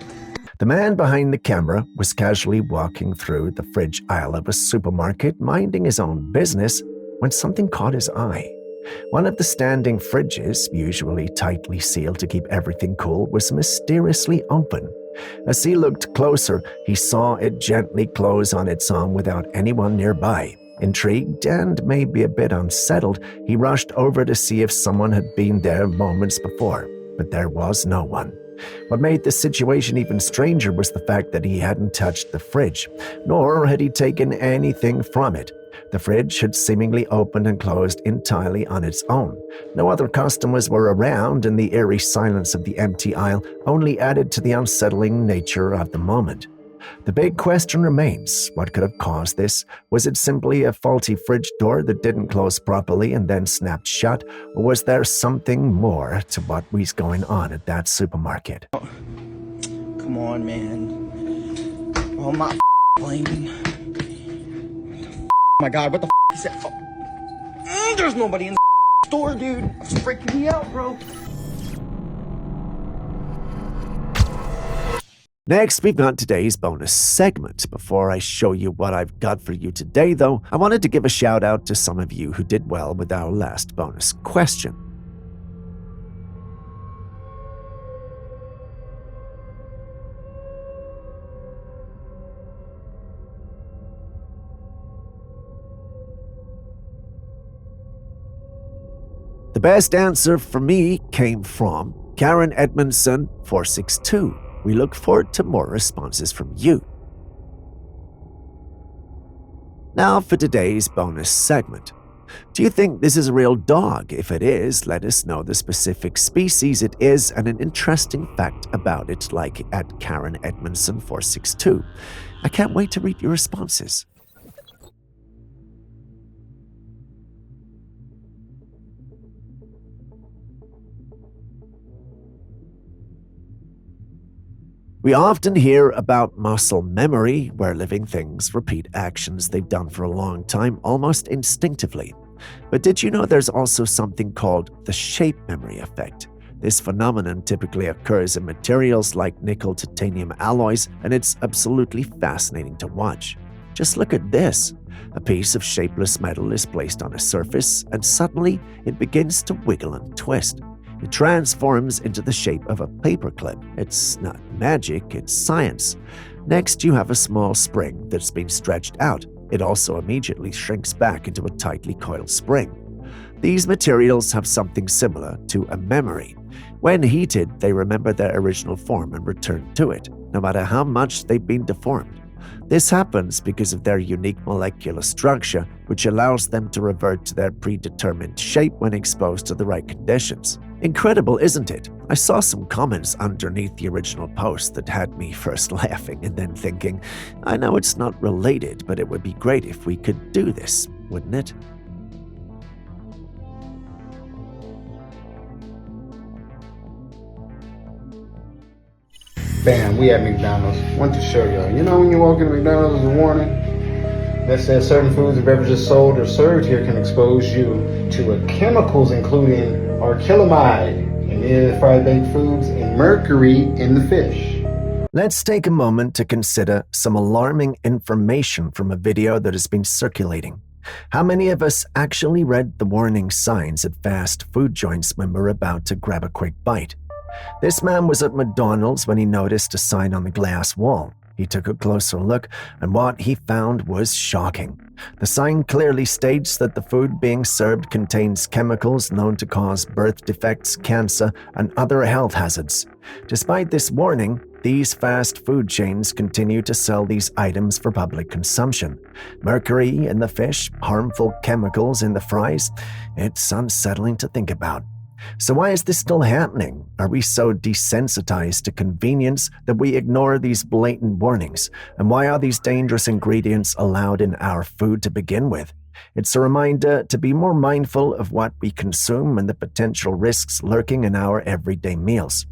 The man behind the camera was casually walking through the fridge aisle of a supermarket, minding his own business, when something caught his eye. One of the standing fridges, usually tightly sealed to keep everything cool, was mysteriously open. As he looked closer, he saw it gently close on its own without anyone nearby. Intrigued and maybe a bit unsettled, he rushed over to see if someone had been there moments before, but there was no one. What made the situation even stranger was the fact that he hadn't touched the fridge, nor had he taken anything from it. The fridge had seemingly opened and closed entirely on its own. No other customers were around, and the eerie silence of the empty aisle only added to the unsettling nature of the moment. The big question remains, what could have caused this? Was it simply a faulty fridge door that didn't close properly and then snapped shut, or was there something more to what was going on at that supermarket?
Come on, man. Oh, I'm not blaming. Oh my God, what the is that? There's nobody in the store, dude. It's freaking me out, bro.
Next, we've got today's bonus segment. Before I show you what I've got for you today, though, I wanted to give a shout out to some of you who did well with our last bonus question. The best answer for me came from Karen Edmondson 462. We look forward to more responses from you. Now for today's bonus segment. Do you think this is a real dog? If it is, let us know the specific species it is and an interesting fact about it, like at Karen Edmondson 462. I can't wait to read your responses. We often hear about muscle memory, where living things repeat actions they've done for a long time almost instinctively. But did you know there's also something called the shape memory effect? This phenomenon typically occurs in materials like nickel-titanium alloys, and it's absolutely fascinating to watch. Just look at this. A piece of shapeless metal is placed on a surface, and suddenly it begins to wiggle and twist. It transforms into the shape of a paperclip. It's not magic, it's science. Next, you have a small spring that's been stretched out. It also immediately shrinks back into a tightly coiled spring. These materials have something similar to a memory. When heated, they remember their original form and return to it, no matter how much they've been deformed. This happens because of their unique molecular structure, which allows them to revert to their predetermined shape when exposed to the right conditions. Incredible, isn't it? I saw some comments underneath the original post that had me first laughing and then thinking, I know it's not related, but it would be great if we could do this, wouldn't it?
Bam, we at McDonald's. Want to show y'all. You know when you walk into McDonald's, there's a warning that says certain foods and beverages sold or served here can expose you to chemicals including acrylamide in the fried baked foods and mercury in the fish.
Let's take a moment to consider some alarming information from a video that has been circulating. How many of us actually read the warning signs at fast food joints when we're about to grab a quick bite? This man was at McDonald's when he noticed a sign on the glass wall. He took a closer look, and what he found was shocking. The sign clearly states that the food being served contains chemicals known to cause birth defects, cancer, and other health hazards. Despite this warning, these fast food chains continue to sell these items for public consumption. Mercury in the fish, harmful chemicals in the fries. It's unsettling to think about. So why is this still happening? Are we so desensitized to convenience that we ignore these blatant warnings? And why are these dangerous ingredients allowed in our food to begin with? It's a reminder to be more mindful of what we consume and the potential risks lurking in our everyday meals.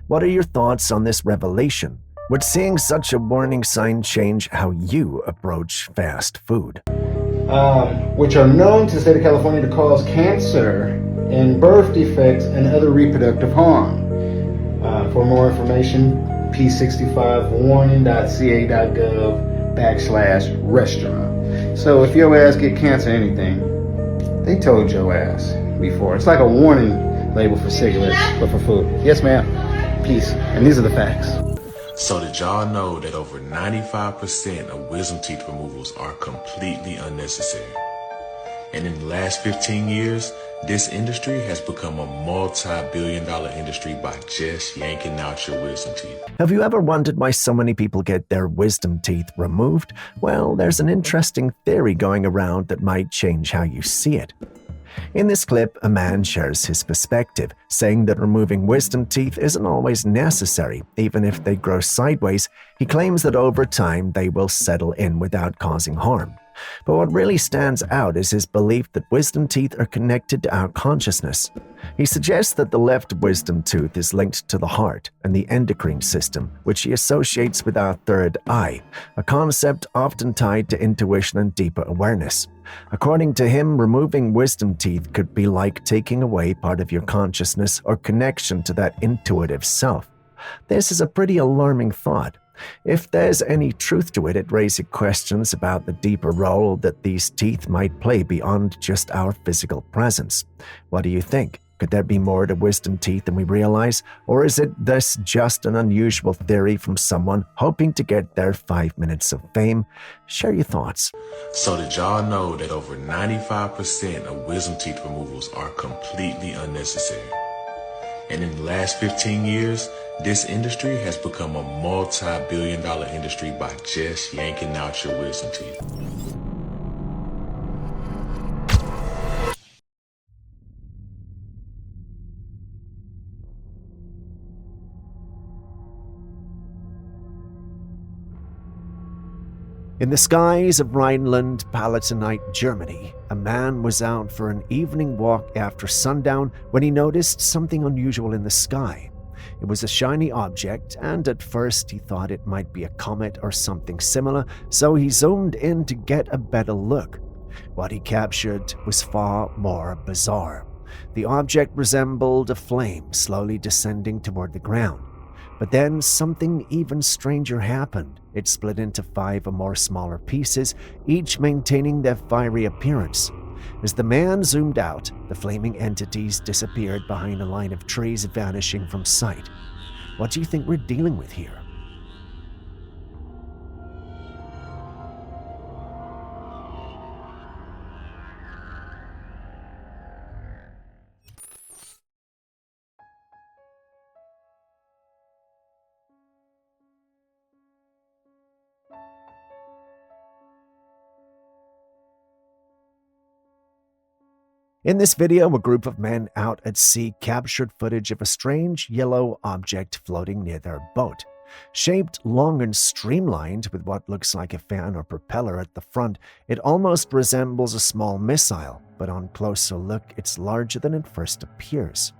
What are your thoughts on this revelation? Would seeing such a warning sign change how you approach fast food?
Which are known to the state of California to cause cancer and birth defects and other reproductive harm. For more information, p65warning.ca.gov/restaurant. So if your ass get cancer or anything, they told your ass before. It's like a warning label for cigarettes, but for food. Yes, ma'am. Peace. And these are the facts.
So did y'all know that over 95% of wisdom teeth removals are completely unnecessary? And in the last 15 years, this industry has become a multi-billion-dollar industry by just yanking out your wisdom teeth.
Have you ever wondered why so many people get their wisdom teeth removed? Well, there's an interesting theory going around that might change how you see it. In this clip, a man shares his perspective, saying that removing wisdom teeth isn't always necessary, even if they grow sideways. He claims that over time they will settle in without causing harm. But what really stands out is his belief that wisdom teeth are connected to our consciousness. He suggests that the left wisdom tooth is linked to the heart and the endocrine system, which he associates with our third eye, a concept often tied to intuition and deeper awareness. According to him, removing wisdom teeth could be like taking away part of your consciousness or connection to that intuitive self. This is a pretty alarming thought. If there's any truth to it, it raises questions about the deeper role that these teeth might play beyond just our physical presence. What do you think? Could there be more to wisdom teeth than we realize? Or is this just an unusual theory from someone hoping to get their 5 minutes of fame? Share your thoughts.
So did y'all know that over 95% of wisdom teeth removals are completely unnecessary? And in the last 15 years, this industry has become a multi-billion-dollar industry by just yanking out your wisdom teeth.
In the skies of Rhineland-Palatinate, Germany, a man was out for an evening walk after sundown when he noticed something unusual in the sky. It was a shiny object, and at first he thought it might be a comet or something similar, so he zoomed in to get a better look. What he captured was far more bizarre. The object resembled a flame slowly descending toward the ground. But then something even stranger happened. It split into 5 or more smaller pieces, each maintaining their fiery appearance. As the man zoomed out, the flaming entities disappeared behind a line of trees, vanishing from sight. What do you think we're dealing with here? In this video, a group of men out at sea captured footage of a strange yellow object floating near their boat. Shaped long and streamlined with what looks like a fan or propeller at the front, it almost resembles a small missile, but on closer look, it's larger than it first appears.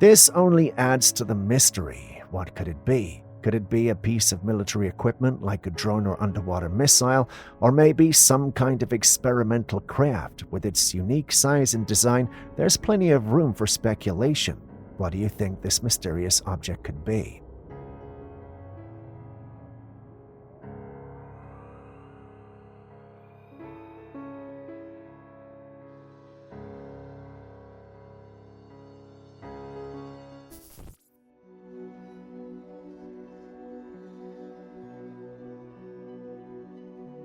This only adds to the mystery. What could it be? Could it be a piece of military equipment like a drone or underwater missile, or maybe some kind of experimental craft? With its unique size and design, there's plenty of room for speculation. What do you think this mysterious object could be?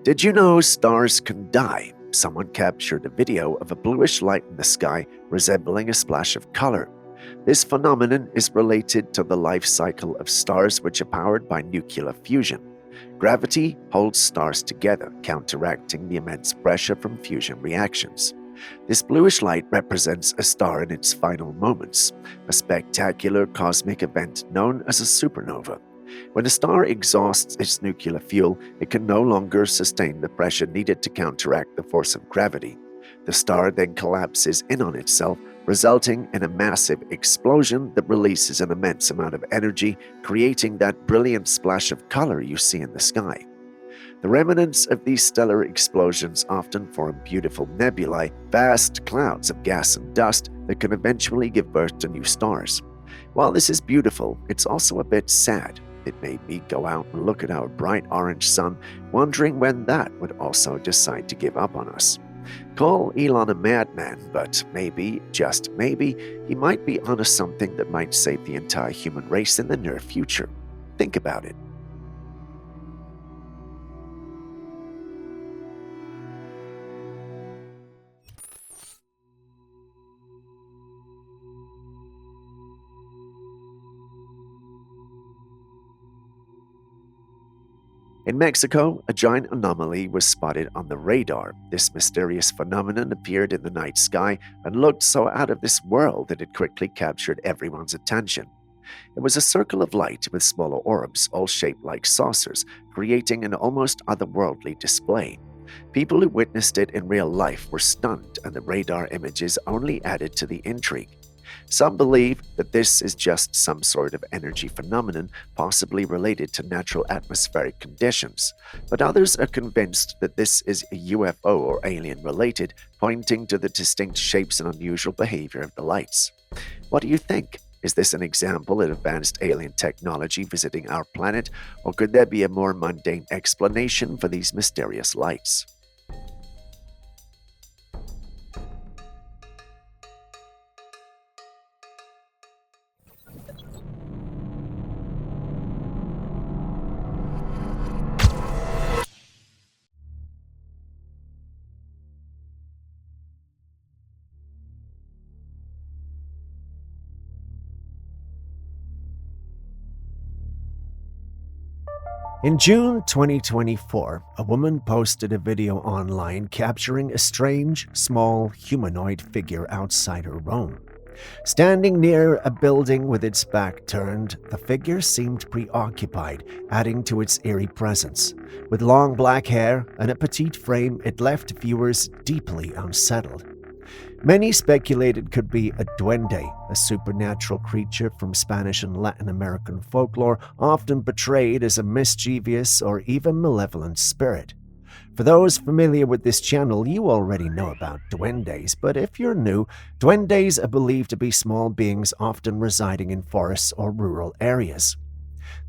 Did you know stars can die? Someone captured a video of a bluish light in the sky resembling a splash of color. This phenomenon is related to the life cycle of stars, which are powered by nuclear fusion. Gravity holds stars together, counteracting the immense pressure from fusion reactions. This bluish light represents a star in its final moments, a spectacular cosmic event known as a supernova. When a star exhausts its nuclear fuel, it can no longer sustain the pressure needed to counteract the force of gravity. The star then collapses in on itself, resulting in a massive explosion that releases an immense amount of energy, creating that brilliant splash of color you see in the sky. The remnants of these stellar explosions often form beautiful nebulae, vast clouds of gas and dust that can eventually give birth to new stars. While this is beautiful, it's also a bit sad. It made me go out and look at our bright orange sun, wondering when that would also decide to give up on us. Call Elon a madman, but maybe, just maybe, he might be onto something that might save the entire human race in the near future. Think about it. In Mexico, a giant anomaly was spotted on the radar. This mysterious phenomenon appeared in the night sky and looked so out of this world that it quickly captured everyone's attention. It was a circle of light with smaller orbs, all shaped like saucers, creating an almost otherworldly display. People who witnessed it in real life were stunned, and the radar images only added to the intrigue. Some believe that this is just some sort of energy phenomenon, possibly related to natural atmospheric conditions, but others are convinced that this is a UFO or alien-related, pointing to the distinct shapes and unusual behavior of the lights. What do you think? Is this an example of advanced alien technology visiting our planet, or could there be a more mundane explanation for these mysterious lights? In June 2024, a woman posted a video online capturing a strange, small, humanoid figure outside her home. Standing near a building with its back turned, the figure seemed preoccupied, adding to its eerie presence. With long black hair and a petite frame, it left viewers deeply unsettled. Many speculated could be a duende, a supernatural creature from Spanish and Latin American folklore, often portrayed as a mischievous or even malevolent spirit. For those familiar with this channel, you already know about duendes, but if you're new, duendes are believed to be small beings often residing in forests or rural areas.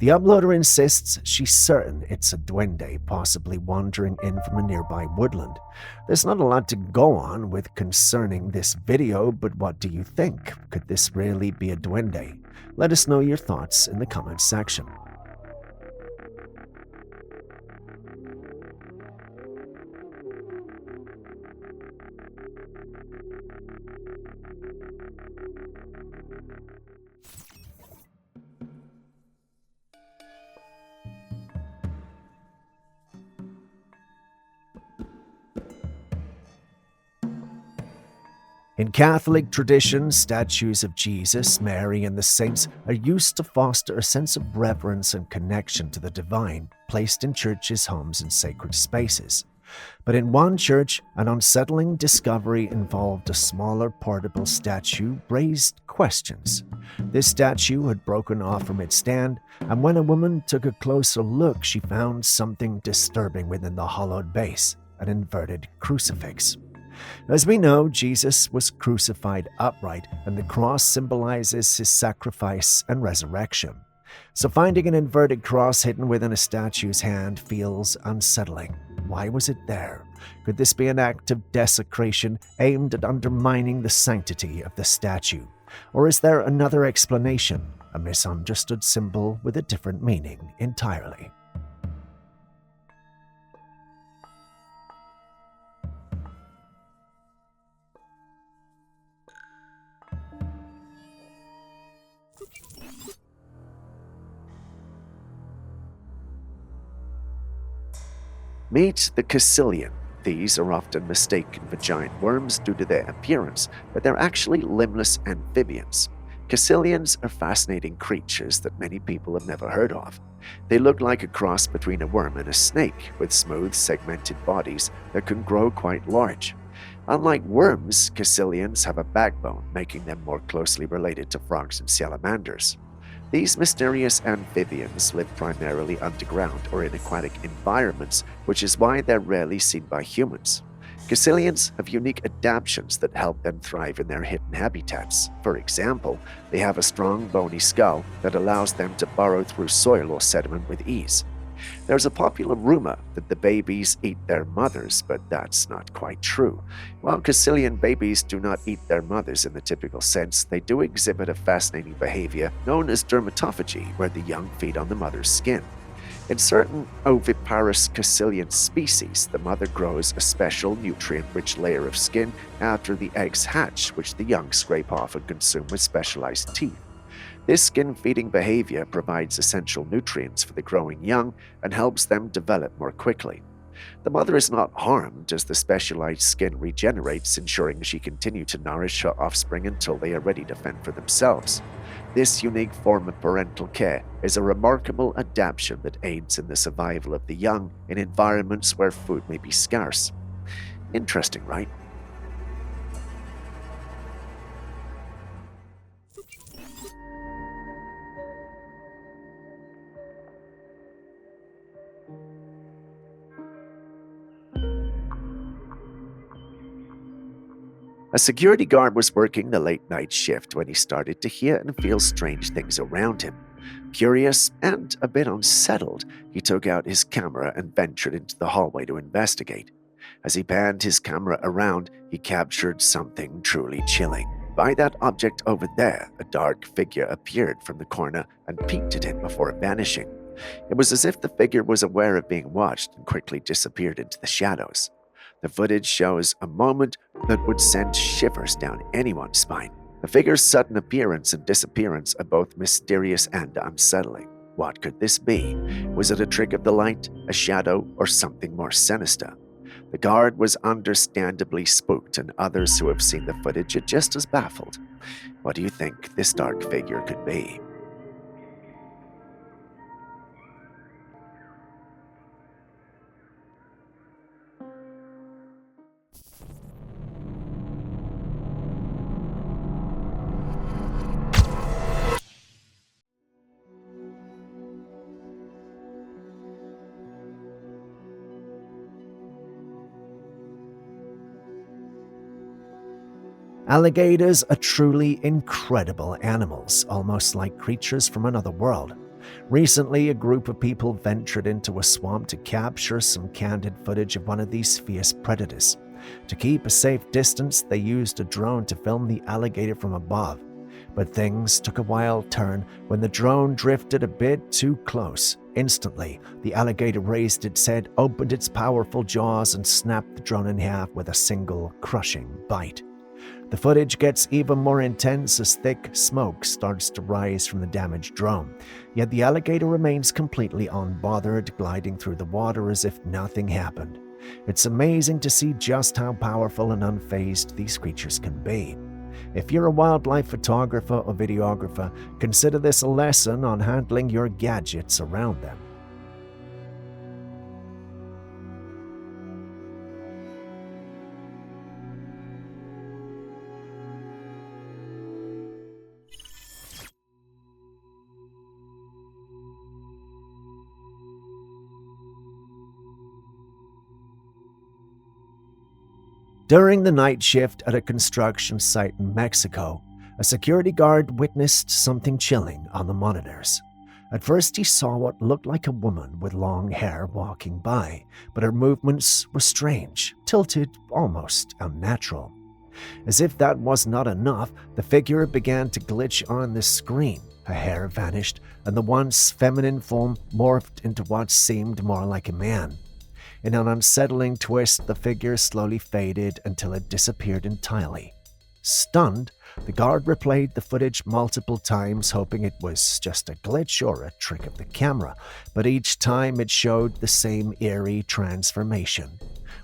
The uploader insists she's certain it's a duende, possibly wandering in from a nearby woodland. There's not a lot to go on with concerning this video, but what do you think? Could this really be a duende? Let us know your thoughts in the comments section. In Catholic tradition, statues of Jesus, Mary, and the saints are used to foster a sense of reverence and connection to the divine, placed in churches, homes, and sacred spaces. But in one church, an unsettling discovery involved a smaller portable statue raised questions. This statue had broken off from its stand, and when a woman took a closer look, she found something disturbing within the hollowed base, an inverted crucifix. As we know, Jesus was crucified upright, and the cross symbolizes his sacrifice and resurrection. So finding an inverted cross hidden within a statue's hand feels unsettling. Why was it there? Could this be an act of desecration aimed at undermining the sanctity of the statue? Or is there another explanation, a misunderstood symbol with a different meaning entirely? Meet the caecilian. These are often mistaken for giant worms due to their appearance, but they're actually limbless amphibians. Caecilians are fascinating creatures that many people have never heard of. They look like a cross between a worm and a snake, with smooth, segmented bodies that can grow quite large. Unlike worms, caecilians have a backbone, making them more closely related to frogs and salamanders. These mysterious amphibians live primarily underground or in aquatic environments, which is why they're rarely seen by humans. Caecilians have unique adaptations that help them thrive in their hidden habitats. For example, they have a strong bony skull that allows them to burrow through soil or sediment with ease. There's a popular rumor that the babies eat their mothers, but that's not quite true. While caecilian babies do not eat their mothers in the typical sense, they do exhibit a fascinating behavior known as dermatophagy, where the young feed on the mother's skin. In certain oviparous caecilian species, the mother grows a special nutrient-rich layer of skin after the eggs hatch, which the young scrape off and consume with specialized teeth. This skin-feeding behavior provides essential nutrients for the growing young and helps them develop more quickly. The mother is not harmed as the specialized skin regenerates, ensuring she continues to nourish her offspring until they are ready to fend for themselves. This unique form of parental care is a remarkable adaptation that aids in the survival of the young in environments where food may be scarce. Interesting, right? A security guard was working the late-night shift when he started to hear and feel strange things around him. Curious and a bit unsettled, he took out his camera and ventured into the hallway to investigate. As he panned his camera around, he captured something truly chilling. By that object over there, a dark figure appeared from the corner and peeked at him before vanishing. It was as if the figure was aware of being watched and quickly disappeared into the shadows. The footage shows a moment that would send shivers down anyone's spine. The figure's sudden appearance and disappearance are both mysterious and unsettling. What could this be? Was it a trick of the light, a shadow, or something more sinister? The guard was understandably spooked, and others who have seen the footage are just as baffled. What do you think this dark figure could be? Alligators are truly incredible animals, almost like creatures from another world. Recently, a group of people ventured into a swamp to capture some candid footage of one of these fierce predators. To keep a safe distance, they used a drone to film the alligator from above. But things took a wild turn when the drone drifted a bit too close. Instantly, the alligator raised its head, opened its powerful jaws, and snapped the drone in half with a single crushing bite. The footage gets even more intense as thick smoke starts to rise from the damaged drone, yet the alligator remains completely unbothered, gliding through the water as if nothing happened. It's amazing to see just how powerful and unfazed these creatures can be. If you're a wildlife photographer or videographer, consider this a lesson on handling your gadgets around them. During the night shift at a construction site in Mexico, a security guard witnessed something chilling on the monitors. At first, he saw what looked like a woman with long hair walking by, but her movements were strange, tilted, almost unnatural. As if that was not enough, the figure began to glitch on the screen. Her hair vanished, and the once feminine form morphed into what seemed more like a man. In an unsettling twist, the figure slowly faded until it disappeared entirely. Stunned, the guard replayed the footage multiple times, hoping it was just a glitch or a trick of the camera, but each time it showed the same eerie transformation.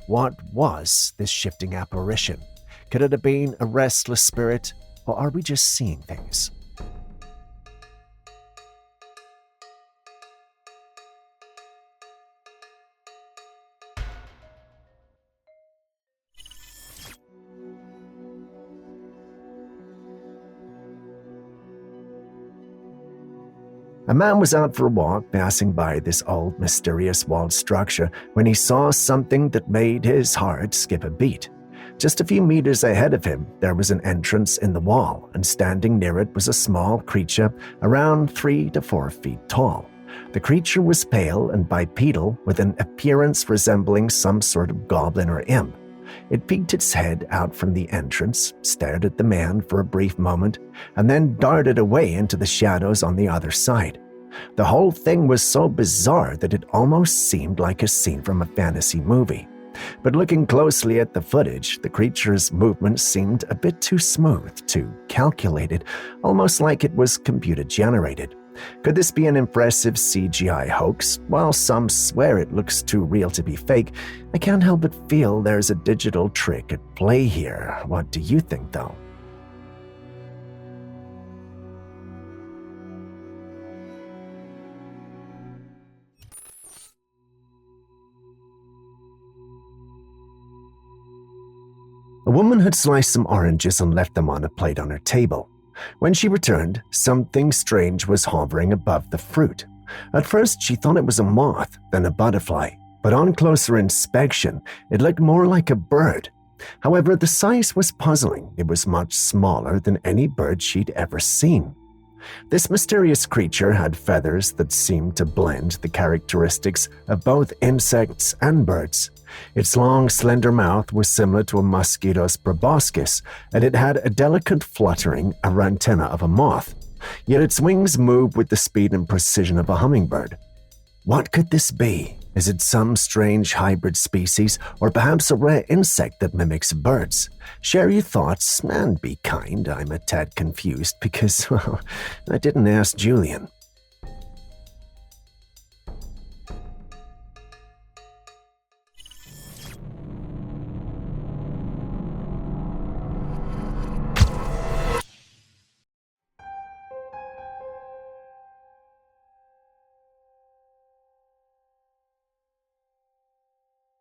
What was this shifting apparition? Could it have been a restless spirit, or are we just seeing things? A man was out for a walk, passing by this old, mysterious walled structure when he saw something that made his heart skip a beat. Just a few meters ahead of him, there was an entrance in the wall, and standing near it was a small creature around 3 to 4 feet tall. The creature was pale and bipedal, with an appearance resembling some sort of goblin or imp. It peeked its head out from the entrance, stared at the man for a brief moment, and then darted away into the shadows on the other side. The whole thing was so bizarre that it almost seemed like a scene from a fantasy movie. But looking closely at the footage, the creature's movements seemed a bit too smooth, too calculated, almost like it was computer-generated. Could this be an impressive CGI hoax? While some swear it looks too real to be fake, I can't help but feel there's a digital trick at play here. What do you think, though? A woman had sliced some oranges and left them on a plate on her table. When she returned, something strange was hovering above the fruit. At first, she thought it was a moth, then a butterfly, but on closer inspection, it looked more like a bird. However, the size was puzzling. It was much smaller than any bird she'd ever seen. This mysterious creature had feathers that seemed to blend the characteristics of both insects and birds. Its long, slender mouth was similar to a mosquito's proboscis, and it had a delicate fluttering antenna of a moth. Yet its wings moved with the speed and precision of a hummingbird. What could this be? Is it some strange hybrid species, or perhaps a rare insect that mimics birds? Share your thoughts and be kind. I'm a tad confused because, well, I didn't ask Julian.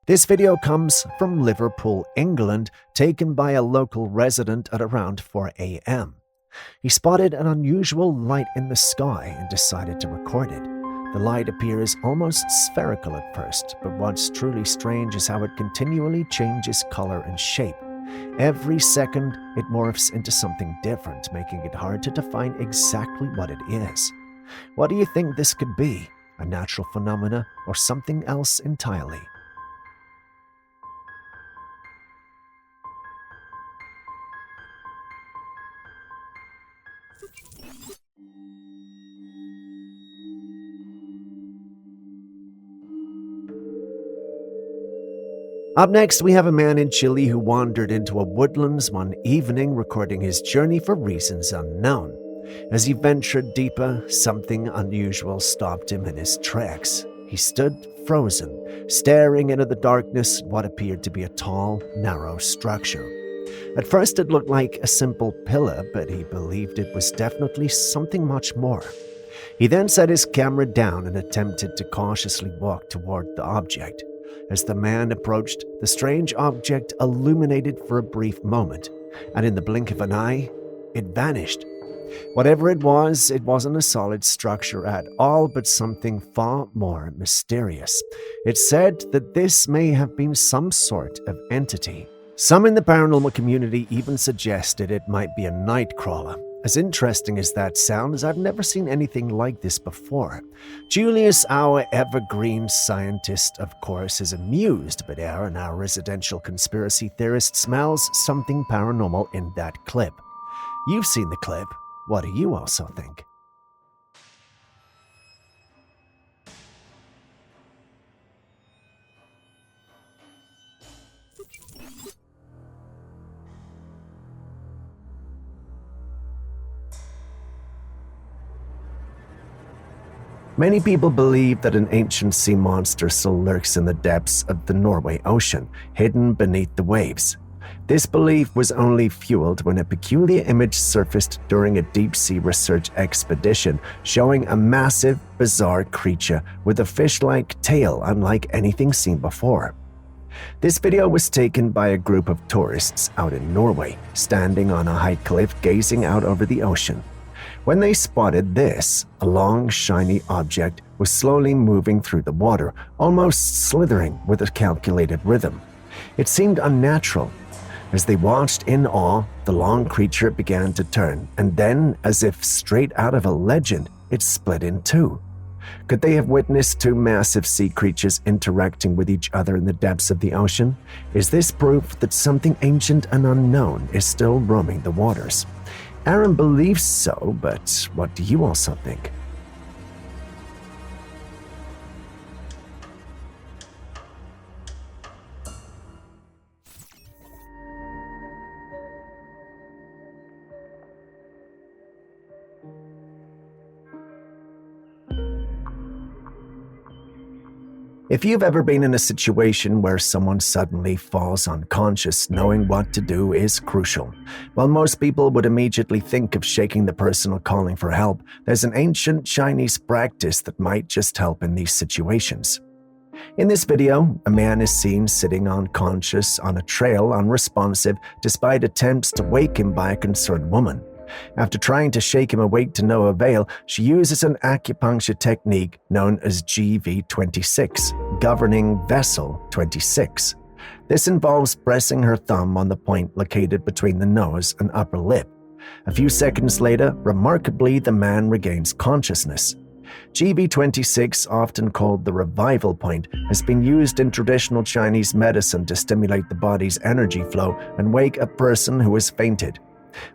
This video comes from Liverpool, England, taken by a local resident at around 4 a.m. He spotted an unusual light in the sky and decided to record it. The light appears almost spherical at first, but what's truly strange is how it continually changes color and shape. Every second, it morphs into something different, making it hard to define exactly what it is. What do you think this could be? A natural phenomena or something else entirely? Up next, we have a man in Chile who wandered into a woodlands one evening, recording his journey for reasons unknown. As he ventured deeper, something unusual stopped him in his tracks. He stood frozen, staring into the darkness at what appeared to be a tall, narrow structure. At first, it looked like a simple pillar, but he believed it was definitely something much more. He then set his camera down and attempted to cautiously walk toward the object. As the man approached, the strange object illuminated for a brief moment, and in the blink of an eye, it vanished. Whatever it wasn't a solid structure at all, but something far more mysterious. It's said that this may have been some sort of entity. Some in the paranormal community even suggested it might be a night crawler. As interesting as that sounds, I've never seen anything like this before. Julius, our evergreen scientist, of course, is amused, but Aaron, our residential conspiracy theorist, smells something paranormal in that clip. You've seen the clip. What do you also think? Many people believe that an ancient sea monster still lurks in the depths of the Norway Ocean, hidden beneath the waves. This belief was only fueled when a peculiar image surfaced during a deep-sea research expedition, showing a massive, bizarre creature with a fish-like tail unlike anything seen before. This video was taken by a group of tourists out in Norway, standing on a high cliff gazing out over the ocean. When they spotted this, a long, shiny object was slowly moving through the water, almost slithering with a calculated rhythm. It seemed unnatural. As they watched in awe, the long creature began to turn, and then, as if straight out of a legend, it split in two. Could they have witnessed two massive sea creatures interacting with each other in the depths of the ocean? Is this proof that something ancient and unknown is still roaming the waters? Aaron believes so, but what do you also think? If you've ever been in a situation where someone suddenly falls unconscious, knowing what to do is crucial. While most people would immediately think of shaking the person or calling for help, there's an ancient Chinese practice that might just help in these situations. In this video, a man is seen sitting unconscious on a trail, unresponsive, despite attempts to wake him by a concerned woman. After trying to shake him awake to no avail, she uses an acupuncture technique known as GV26, Governing Vessel 26. This involves pressing her thumb on the point located between the nose and upper lip. A few seconds later, remarkably, the man regains consciousness. GV26, often called the revival point, has been used in traditional Chinese medicine to stimulate the body's energy flow and wake a person who has fainted.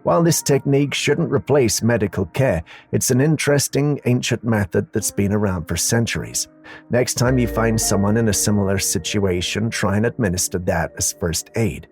While this technique shouldn't replace medical care, it's an interesting ancient method that's been around for centuries. Next time you find someone in a similar situation, try and administer that as first aid.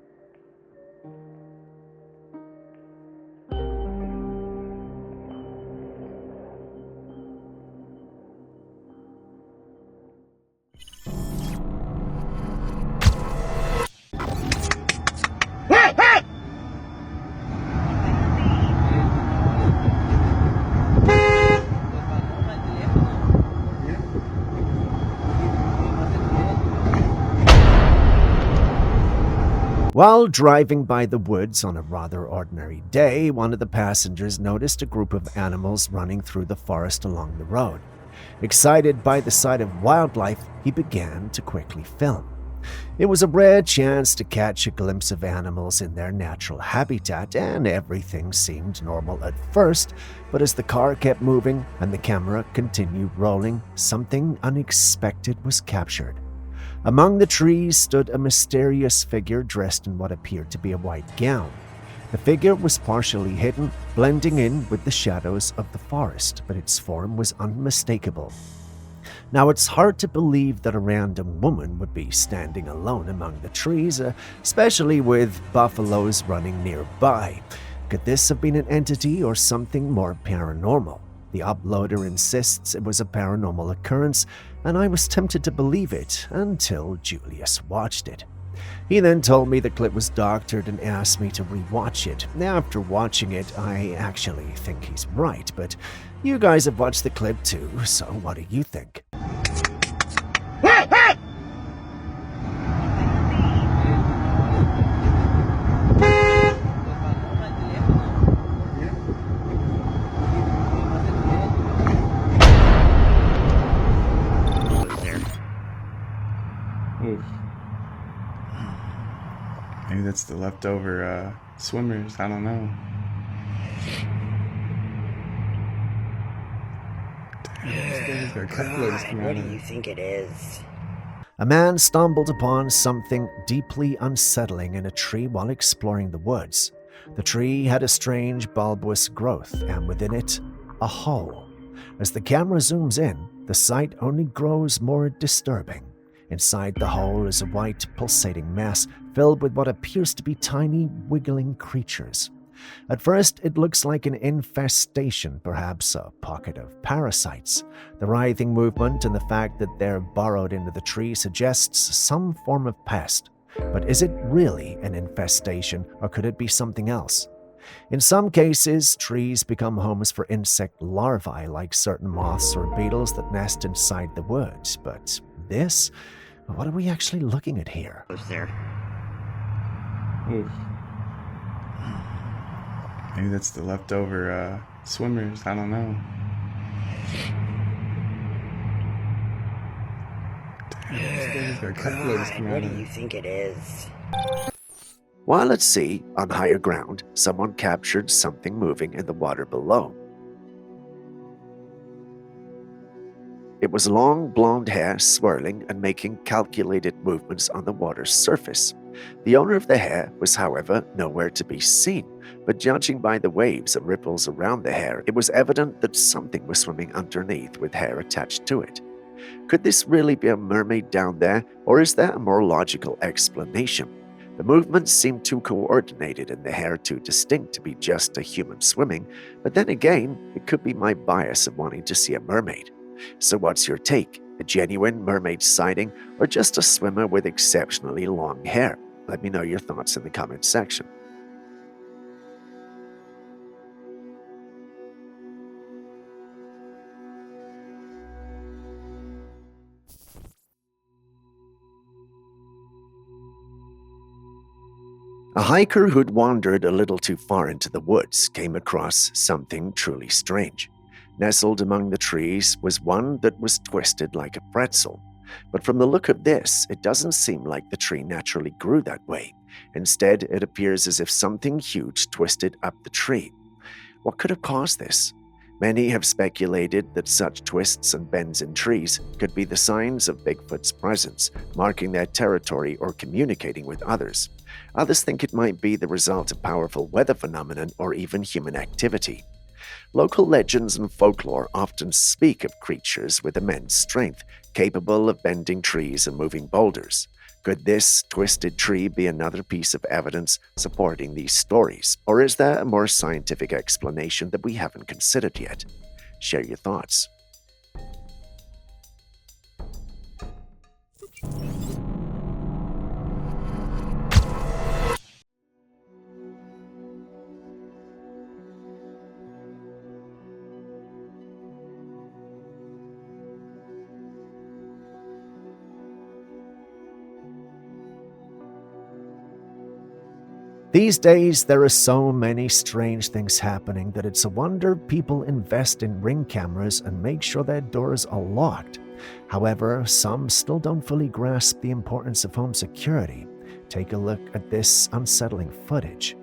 While driving by the woods on a rather ordinary day, one of the passengers noticed a group of animals running through the forest along the road. Excited by the sight of wildlife, he began to quickly film. It was a rare chance to catch a glimpse of animals in their natural habitat, and everything seemed normal at first, but as the car kept moving and the camera continued rolling, something unexpected was captured. Among the trees stood a mysterious figure dressed in what appeared to be a white gown. The figure was partially hidden, blending in with the shadows of the forest, but its form was unmistakable. Now, it's hard to believe that a random woman would be standing alone among the trees, especially with buffaloes running nearby. Could this have been an entity or something more paranormal? The uploader insists it was a paranormal occurrence, and I was tempted to believe it until Julius watched it. He then told me the clip was doctored and asked me to rewatch it. After watching it, I actually think he's right, but you guys have watched the clip too, so what do you think?
Maybe that's the leftover swimmers, I don't know.
What do you think it is?
A man stumbled upon something deeply unsettling in a tree while exploring the woods. The tree had a strange bulbous growth, and within it, a hole. As the camera zooms in, the sight only grows more disturbing. Inside the hole is a white, pulsating mass filled with what appears to be tiny, wiggling creatures. At first, it looks like an infestation, perhaps a pocket of parasites. The writhing movement and the fact that they're burrowed into the tree suggests some form of pest. But is it really an infestation, or could it be something else? In some cases, trees become homes for insect larvae, like certain moths or beetles that nest inside the woods. But this? What are we actually looking at here?
Who's there?
Maybe that's the leftover swimmers, I don't know.
What do you think it is?
While at sea, on higher ground, someone captured something moving in the water below. It was long blonde hair swirling and making calculated movements on the water's surface. The owner of the hair was, however, nowhere to be seen, but judging by the waves and ripples around the hair, it was evident that something was swimming underneath with hair attached to it. Could this really be a mermaid down there, or is there a more logical explanation? The movements seem too coordinated and the hair too distinct to be just a human swimming, but then again, it could be my bias of wanting to see a mermaid. So what's your take? A genuine mermaid sighting, or just a swimmer with exceptionally long hair? Let me know your thoughts in the comments section. A hiker who'd wandered a little too far into the woods came across something truly strange. Nestled among the trees was one that was twisted like a pretzel. But from the look of this, it doesn't seem like the tree naturally grew that way. Instead, it appears as if something huge twisted up the tree. What could have caused this? Many have speculated that such twists and bends in trees could be the signs of Bigfoot's presence, marking their territory or communicating with others. Others think it might be the result of powerful weather phenomenon or even human activity. Local legends and folklore often speak of creatures with immense strength, capable of bending trees and moving boulders. Could this twisted tree be another piece of evidence supporting these stories, or is there a more scientific explanation that we haven't considered yet? Share your thoughts. These days, there are so many strange things happening that it's a wonder people invest in Ring cameras and make sure their doors are locked. However, some still don't fully grasp the importance of home security. Take a look at this unsettling footage.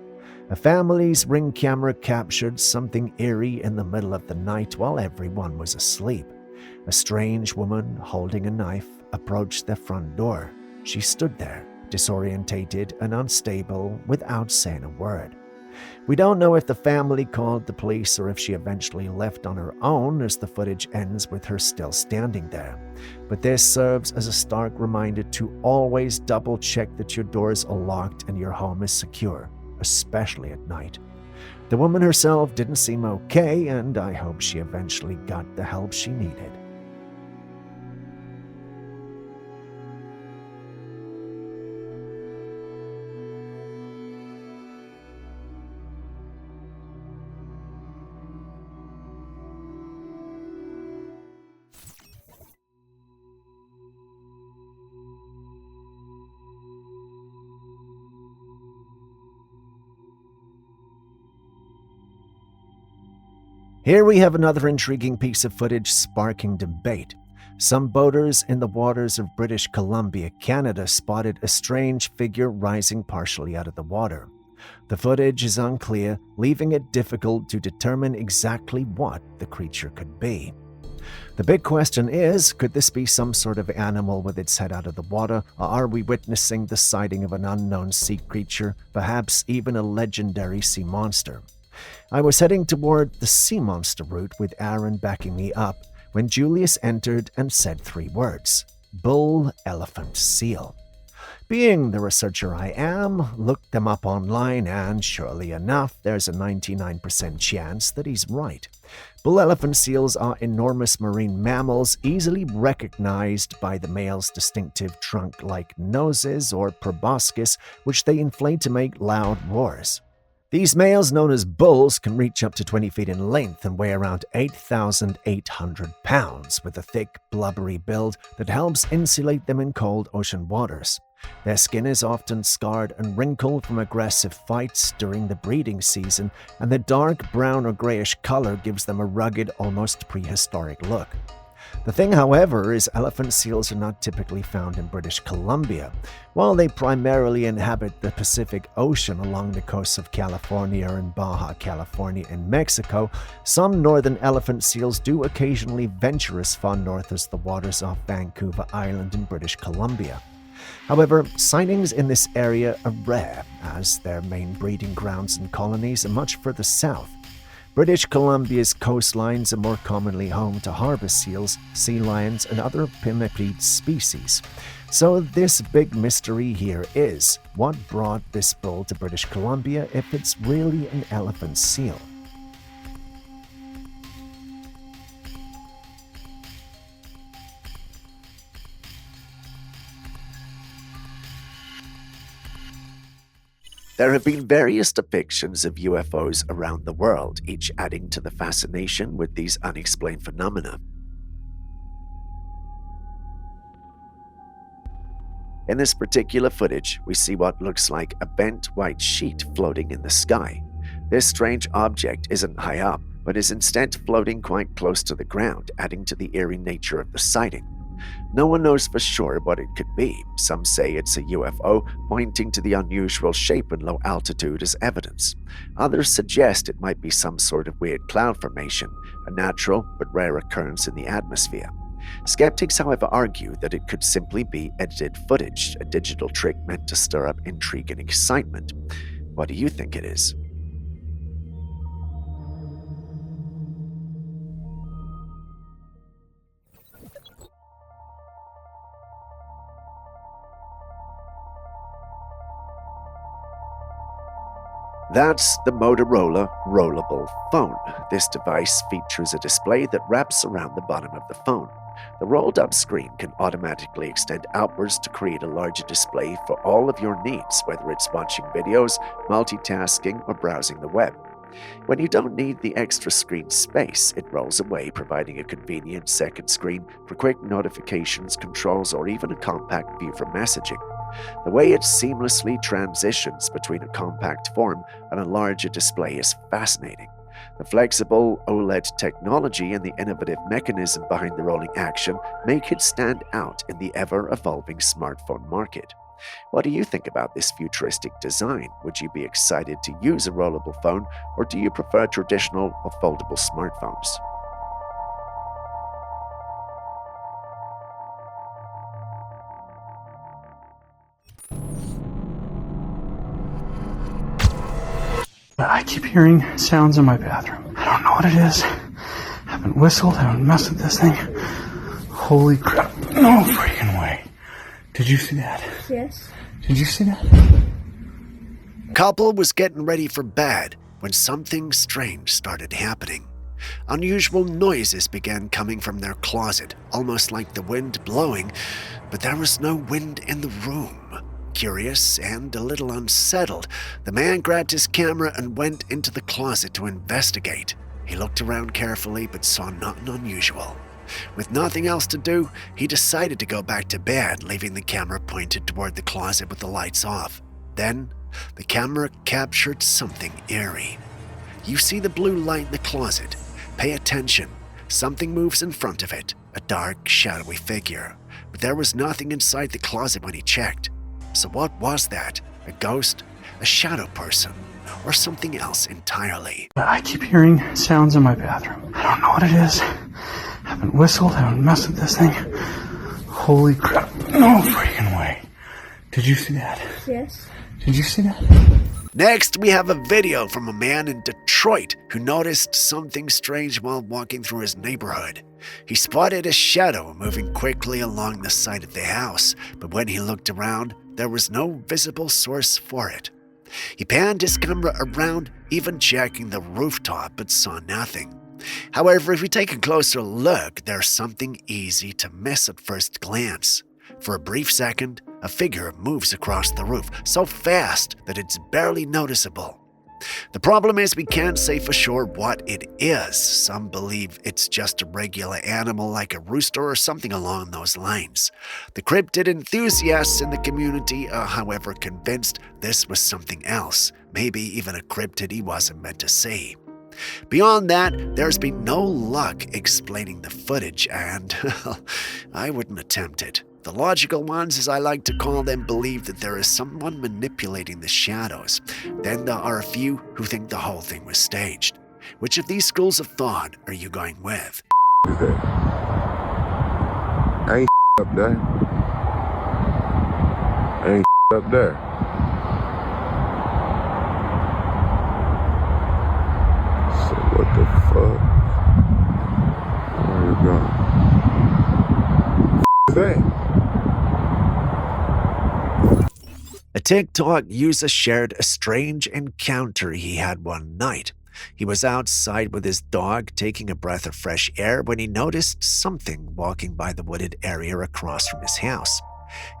A family's ring camera captured something eerie in the middle of the night while everyone was asleep. A strange woman holding a knife approached their front door. She stood there, disorientated and unstable, without saying a word. We don't know if the family called the police or if she eventually left on her own, as the footage ends with her still standing there. But this serves as a stark reminder to always double-check that your doors are locked and your home is secure, especially at night. The woman herself didn't seem okay, and I hope she eventually got the help she needed. Here we have another intriguing piece of footage sparking debate. Some boaters in the waters of British Columbia, Canada, spotted a strange figure rising partially out of the water. The footage is unclear, leaving it difficult to determine exactly what the creature could be. The big question is, could this be some sort of animal with its head out of the water, or are we witnessing the sighting of an unknown sea creature, perhaps even a legendary sea monster? I was heading toward the sea monster route with Aaron backing me up when Julius entered and said 3 words: bull, elephant, seal. Being the researcher I am, looked them up online, and surely enough, there's a 99% chance that he's right. Bull elephant seals are enormous marine mammals, easily recognized by the male's distinctive trunk-like noses or proboscis, which they inflate to make loud roars. These males, known as bulls, can reach up to 20 feet in length and weigh around 8,800 pounds, with a thick, blubbery build that helps insulate them in cold ocean waters. Their skin is often scarred and wrinkled from aggressive fights during the breeding season, and the dark brown or grayish color gives them a rugged, almost prehistoric look. The thing, however, is elephant seals are not typically found in British Columbia. While they primarily inhabit the Pacific Ocean along the coasts of California and Baja California in Mexico, some northern elephant seals do occasionally venture as far north as the waters off Vancouver Island in British Columbia. However, sightings in this area are rare, as their main breeding grounds and colonies are much further south. British Columbia's coastlines are more commonly home to harbor seals, sea lions, and other pinnipede species. So this big mystery here is, what brought this bull to British Columbia if it's really an elephant seal? There have been various depictions of UFOs around the world, each adding to the fascination with these unexplained phenomena. In this particular footage, we see what looks like a bent white sheet floating in the sky. This strange object isn't high up, but is instead floating quite close to the ground, adding to the eerie nature of the sighting. No one knows for sure what it could be. Some say it's a UFO, pointing to the unusual shape and low altitude as evidence. Others suggest it might be some sort of weird cloud formation, a natural but rare occurrence in the atmosphere. Skeptics, however, argue that it could simply be edited footage, a digital trick meant to stir up intrigue and excitement. What do you think it is? That's the Motorola Rollable Phone. This device features a display that wraps around the bottom of the phone. The rolled-up screen can automatically extend outwards to create a larger display for all of your needs, whether it's watching videos, multitasking, or browsing the web. When you don't need the extra screen space, it rolls away, providing a convenient second screen for quick notifications, controls, or even a compact view for messaging. The way it seamlessly transitions between a compact form and a larger display is fascinating. The flexible OLED technology and the innovative mechanism behind the rolling action make it stand out in the ever-evolving smartphone market. What do you think about this futuristic design? Would you be excited to use a rollable phone, or do you prefer traditional or foldable smartphones?
I keep hearing sounds in my bathroom. I don't know what it is. I haven't whistled, I haven't messed with this thing. Holy crap. No freaking way. Did you see that?
Yes.
Did you see that?
Couple was getting ready for bed when something strange started happening. Unusual noises began coming from their closet, almost like the wind blowing, but there was no wind in the room. Curious and a little unsettled, the man grabbed his camera and went into the closet to investigate. He looked around carefully but saw nothing unusual. With nothing else to do, he decided to go back to bed, leaving the camera pointed toward the closet with the lights off. Then, the camera captured something eerie. You see the blue light in the closet. Pay attention. Something moves in front of it, a dark, shadowy figure. But there was nothing inside the closet when he checked. So what was that? A ghost? A shadow person? Or something else entirely?
I keep hearing sounds in my bathroom. I don't know what it is. I haven't whistled, I haven't messed with this thing. Holy crap. No freaking way. Did you see that?
Yes.
Did you see that?
Next, we have a video from a man in Detroit who noticed something strange while walking through his neighborhood. He spotted a shadow moving quickly along the side of the house, but when he looked around, there was no visible source for it. He panned his camera around, even checking the rooftop, but saw nothing. However, if we take a closer look, there's something easy to miss at first glance. For a brief second, a figure moves across the roof so fast that it's barely noticeable. The problem is we can't say for sure what it is. Some believe it's just a regular animal like a rooster or something along those lines. The cryptid enthusiasts in the community are, however, convinced this was something else, maybe even a cryptid he wasn't meant to see. Beyond that, there's been no luck explaining the footage, and I wouldn't attempt it. The logical ones, as I like to call them, believe that there is someone manipulating the shadows. Then there are a few who think the whole thing was staged. Which of these schools of thought are you going with?
I ain't up there. I ain't up there. So what the fuck? Where you going? Is that?
A TikTok user shared a strange encounter he had one night. He was outside with his dog taking a breath of fresh air when he noticed something walking by the wooded area across from his house.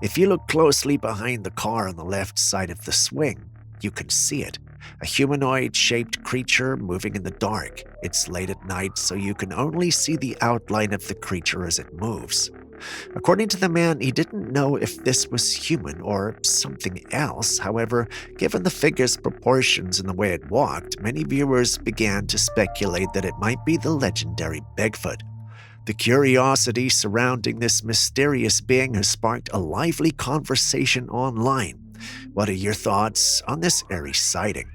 If you look closely behind the car on the left side of the swing, you can see it. A humanoid-shaped creature moving in the dark. It's late at night, so you can only see the outline of the creature as it moves. According to the man, he didn't know if this was human or something else. However, given the figure's proportions and the way it walked, many viewers began to speculate that it might be the legendary Bigfoot. The curiosity surrounding this mysterious being has sparked a lively conversation online. What are your thoughts on this eerie sighting?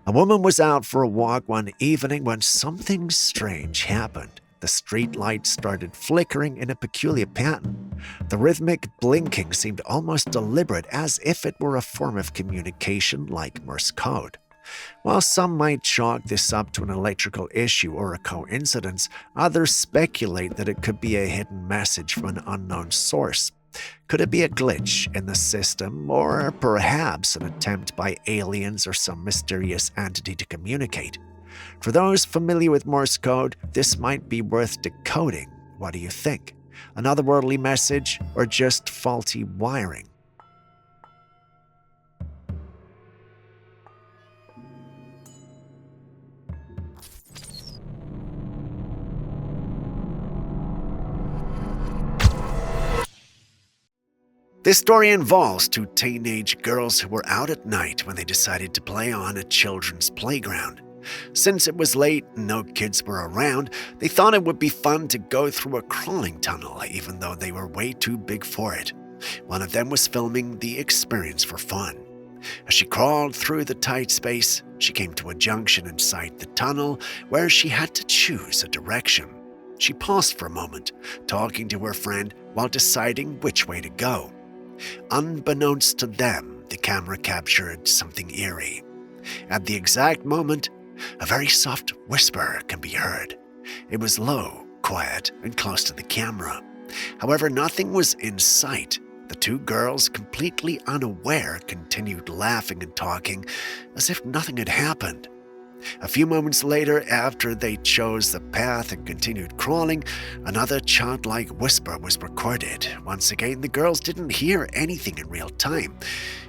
A woman was out for a walk one evening when something strange happened. The street lights started flickering in a peculiar pattern. The rhythmic blinking seemed almost deliberate, as if it were a form of communication like Morse code. While some might chalk this up to an electrical issue or a coincidence, others speculate that it could be a hidden message from an unknown source. Could it be a glitch in the system, or perhaps an attempt by aliens or some mysterious entity to communicate? For those familiar with Morse code, this might be worth decoding. What do you think? An otherworldly message or just faulty wiring? This story involves two teenage girls who were out at night when they decided to play on a children's playground. Since it was late and no kids were around, they thought it would be fun to go through a crawling tunnel, even though they were way too big for it. One of them was filming the experience for fun. As she crawled through the tight space, she came to a junction inside the tunnel where she had to choose a direction. She paused for a moment, talking to her friend while deciding which way to go. Unbeknownst to them, the camera captured something eerie. At the exact moment, a very soft whisper can be heard. It was low, quiet, and close to the camera. However, nothing was in sight. The two girls, completely unaware, continued laughing and talking as if nothing had happened. A few moments later, after they chose the path and continued crawling, another childlike whisper was recorded. Once again, the girls didn't hear anything in real time.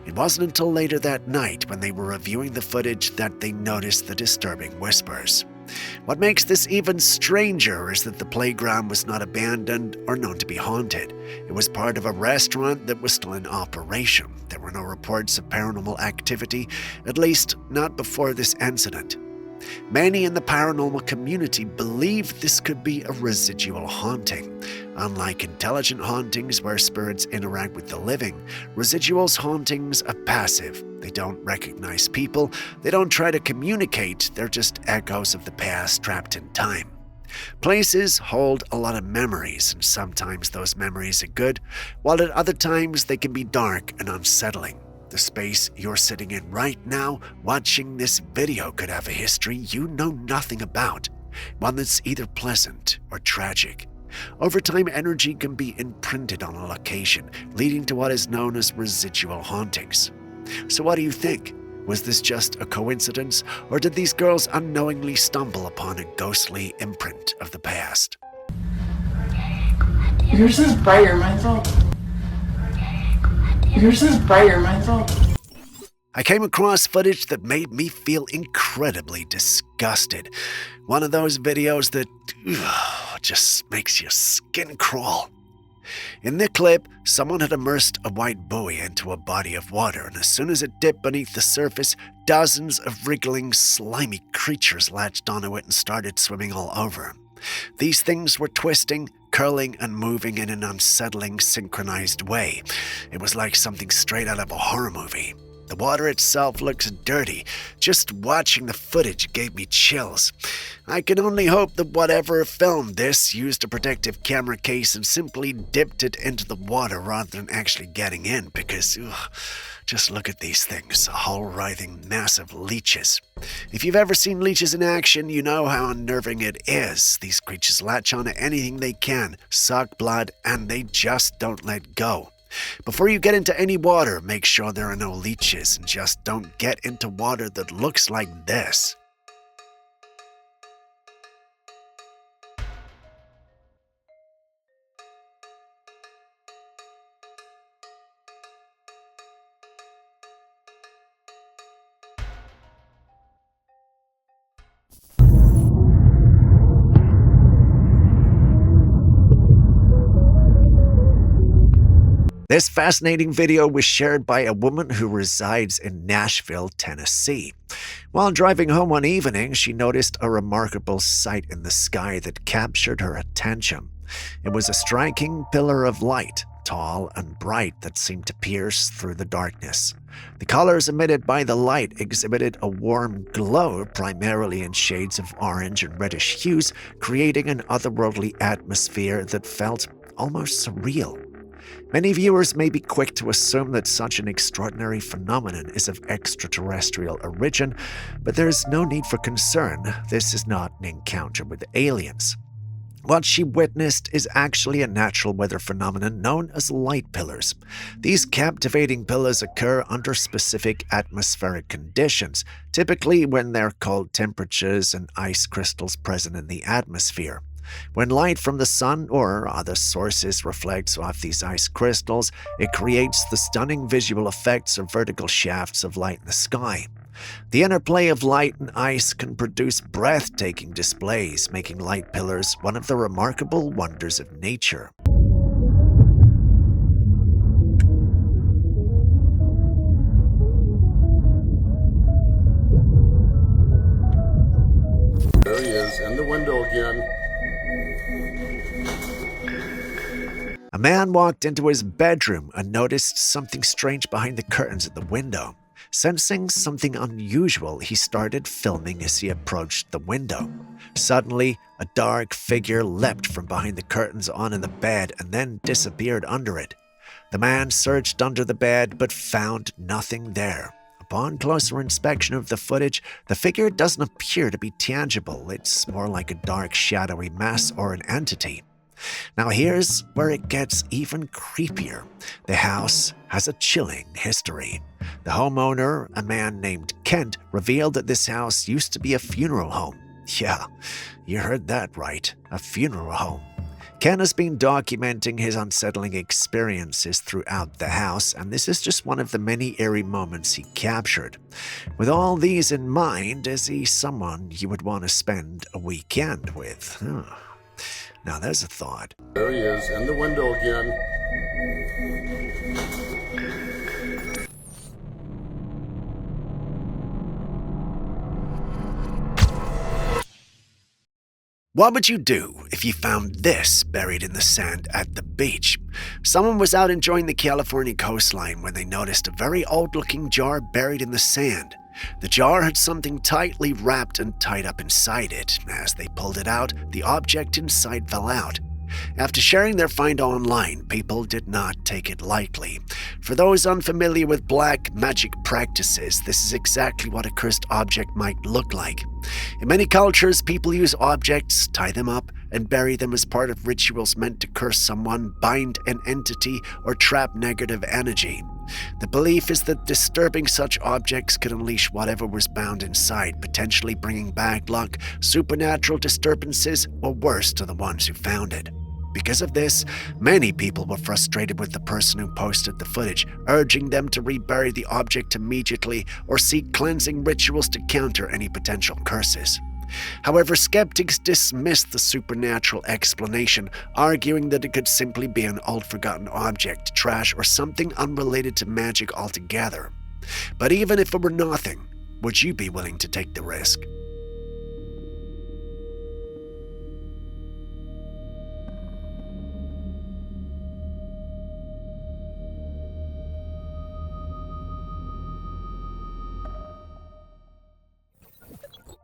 It wasn't until later that night, when they were reviewing the footage, that they noticed the disturbing whispers. What makes this even stranger is that the playground was not abandoned or known to be haunted. It was part of a restaurant that was still in operation. There were no reports of paranormal activity, at least not before this incident. Many in the paranormal community believe this could be a residual haunting. Unlike intelligent hauntings where spirits interact with the living, residuals hauntings are passive. They don't recognize people, they don't try to communicate, they're just echoes of the past trapped in time. Places hold a lot of memories, and sometimes those memories are good, while at other times they can be dark and unsettling. The space you're sitting in right now, watching this video, could have a history you know nothing about, one that's either pleasant or tragic. Over time, energy can be imprinted on a location, leading to what is known as residual hauntings. So what do you think? Was this just a coincidence, or did these girls unknowingly stumble upon a ghostly imprint of the past?
Yours is brighter, mine's all... Yours is brighter, mine's all...
I came across footage that made me feel incredibly disgusted. One of those videos that just makes your skin crawl. In the clip, someone had immersed a white buoy into a body of water, and as soon as it dipped beneath the surface, dozens of wriggling, slimy creatures latched onto it and started swimming all over. These things were twisting, curling, and moving in an unsettling, synchronized way. It was like something straight out of a horror movie. The water itself looks dirty. Just watching the footage gave me chills. I can only hope that whatever filmed this used a protective camera case and simply dipped it into the water rather than actually getting in, because just look at these things, whole writhing massive leeches. If you've ever seen leeches in action, you know how unnerving it is. These creatures latch onto anything they can, suck blood, and they just don't let go. Before you get into any water, make sure there are no leeches, and just don't get into water that looks like this. This fascinating video was shared by a woman who resides in Nashville, Tennessee. While driving home one evening, she noticed a remarkable sight in the sky that captured her attention. It was a striking pillar of light, tall and bright, that seemed to pierce through the darkness. The colors emitted by the light exhibited a warm glow, primarily in shades of orange and reddish hues, creating an otherworldly atmosphere that felt almost surreal. Many viewers may be quick to assume that such an extraordinary phenomenon is of extraterrestrial origin, but there is no need for concern. This is not an encounter with aliens. What she witnessed is actually a natural weather phenomenon known as light pillars. These captivating pillars occur under specific atmospheric conditions, typically when there are cold temperatures and ice crystals present in the atmosphere. When light from the sun or other sources reflects off these ice crystals, it creates the stunning visual effects of vertical shafts of light in the sky. The interplay of light and ice can produce breathtaking displays, making light pillars one of the remarkable wonders of nature.
again.
A man walked into his bedroom and noticed something strange behind the curtains at the window. Sensing something unusual, he started filming as he approached the window. Suddenly, a dark figure leapt from behind the curtains onto the bed and then disappeared under it. The man searched under the bed but found nothing there. Upon closer inspection of the footage, the figure doesn't appear to be tangible. It's more like a dark, shadowy mass or an entity. Now here's where it gets even creepier. The house has a chilling history. The homeowner, a man named Kent, revealed that this house used to be a funeral home. Yeah, you heard that right, a funeral home. Ken has been documenting his unsettling experiences throughout the house, and this is just one of the many eerie moments he captured. With all these in mind, is he someone you would want to spend a weekend with? Now there's a thought.
There he is, in the window again.
What would you do if you found this buried in the sand at the beach? Someone was out enjoying the California coastline when they noticed a very old-looking jar buried in the sand. The jar had something tightly wrapped and tied up inside it. As they pulled it out, the object inside fell out. After sharing their find online, people did not take it lightly. For those unfamiliar with black magic practices, this is exactly what a cursed object might look like. In many cultures, people use objects, tie them up, and bury them as part of rituals meant to curse someone, bind an entity, or trap negative energy. The belief is that disturbing such objects could unleash whatever was bound inside, potentially bringing bad luck, supernatural disturbances, or worse to the ones who found it. Because of this, many people were frustrated with the person who posted the footage, urging them to rebury the object immediately or seek cleansing rituals to counter any potential curses. However, skeptics dismissed the supernatural explanation, arguing that it could simply be an old forgotten object, trash, or something unrelated to magic altogether. But even if it were nothing, would you be willing to take the risk?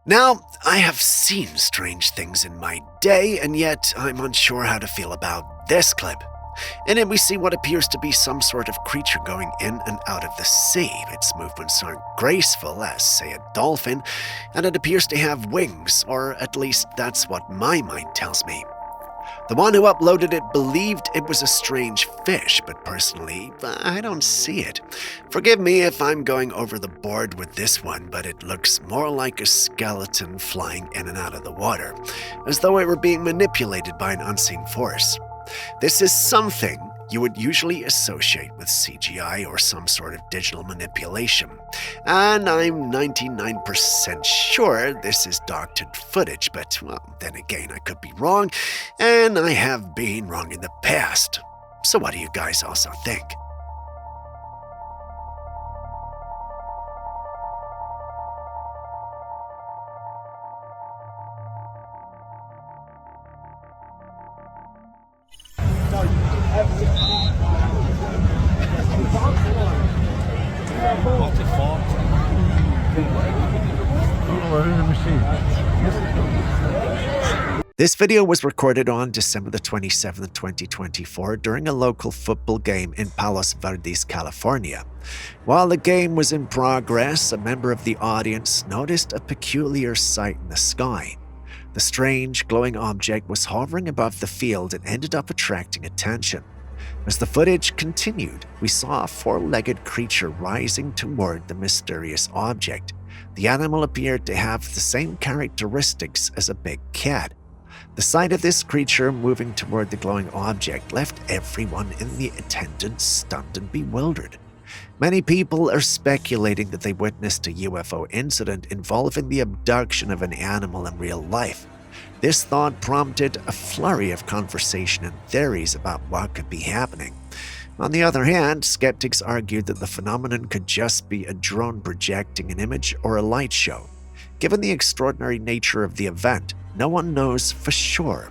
Now, I have seen strange things in my day, and yet I'm unsure how to feel about this clip. In it, we see what appears to be some sort of creature going in and out of the sea. Its movements aren't graceful, as, say, a dolphin, and it appears to have wings, or at least that's what my mind tells me. The one who uploaded it believed it was a strange fish, but personally, I don't see it. Forgive me if I'm going over the board with this one, but it looks more like a skeleton flying in and out of the water, as though it were being manipulated by an unseen force. This is something you would usually associate with CGI or some sort of digital manipulation. And I'm 99% sure this is doctored footage, but, well, then again, I could be wrong, and I have been wrong in the past. So what do you guys also think? This video was recorded on December the 27th, 2024 during a local football game in Palos Verdes, California. While the game was in progress, a member of the audience noticed a peculiar sight in the sky. The strange, glowing object was hovering above the field and ended up attracting attention. As the footage continued, we saw a four-legged creature rising toward the mysterious object. The animal appeared to have the same characteristics as a big cat. The sight of this creature moving toward the glowing object left everyone in the attendance stunned and bewildered. Many people are speculating that they witnessed a UFO incident involving the abduction of an animal in real life. This thought prompted a flurry of conversation and theories about what could be happening. On the other hand, skeptics argued that the phenomenon could just be a drone projecting an image or a light show. Given the extraordinary nature of the event, no one knows for sure.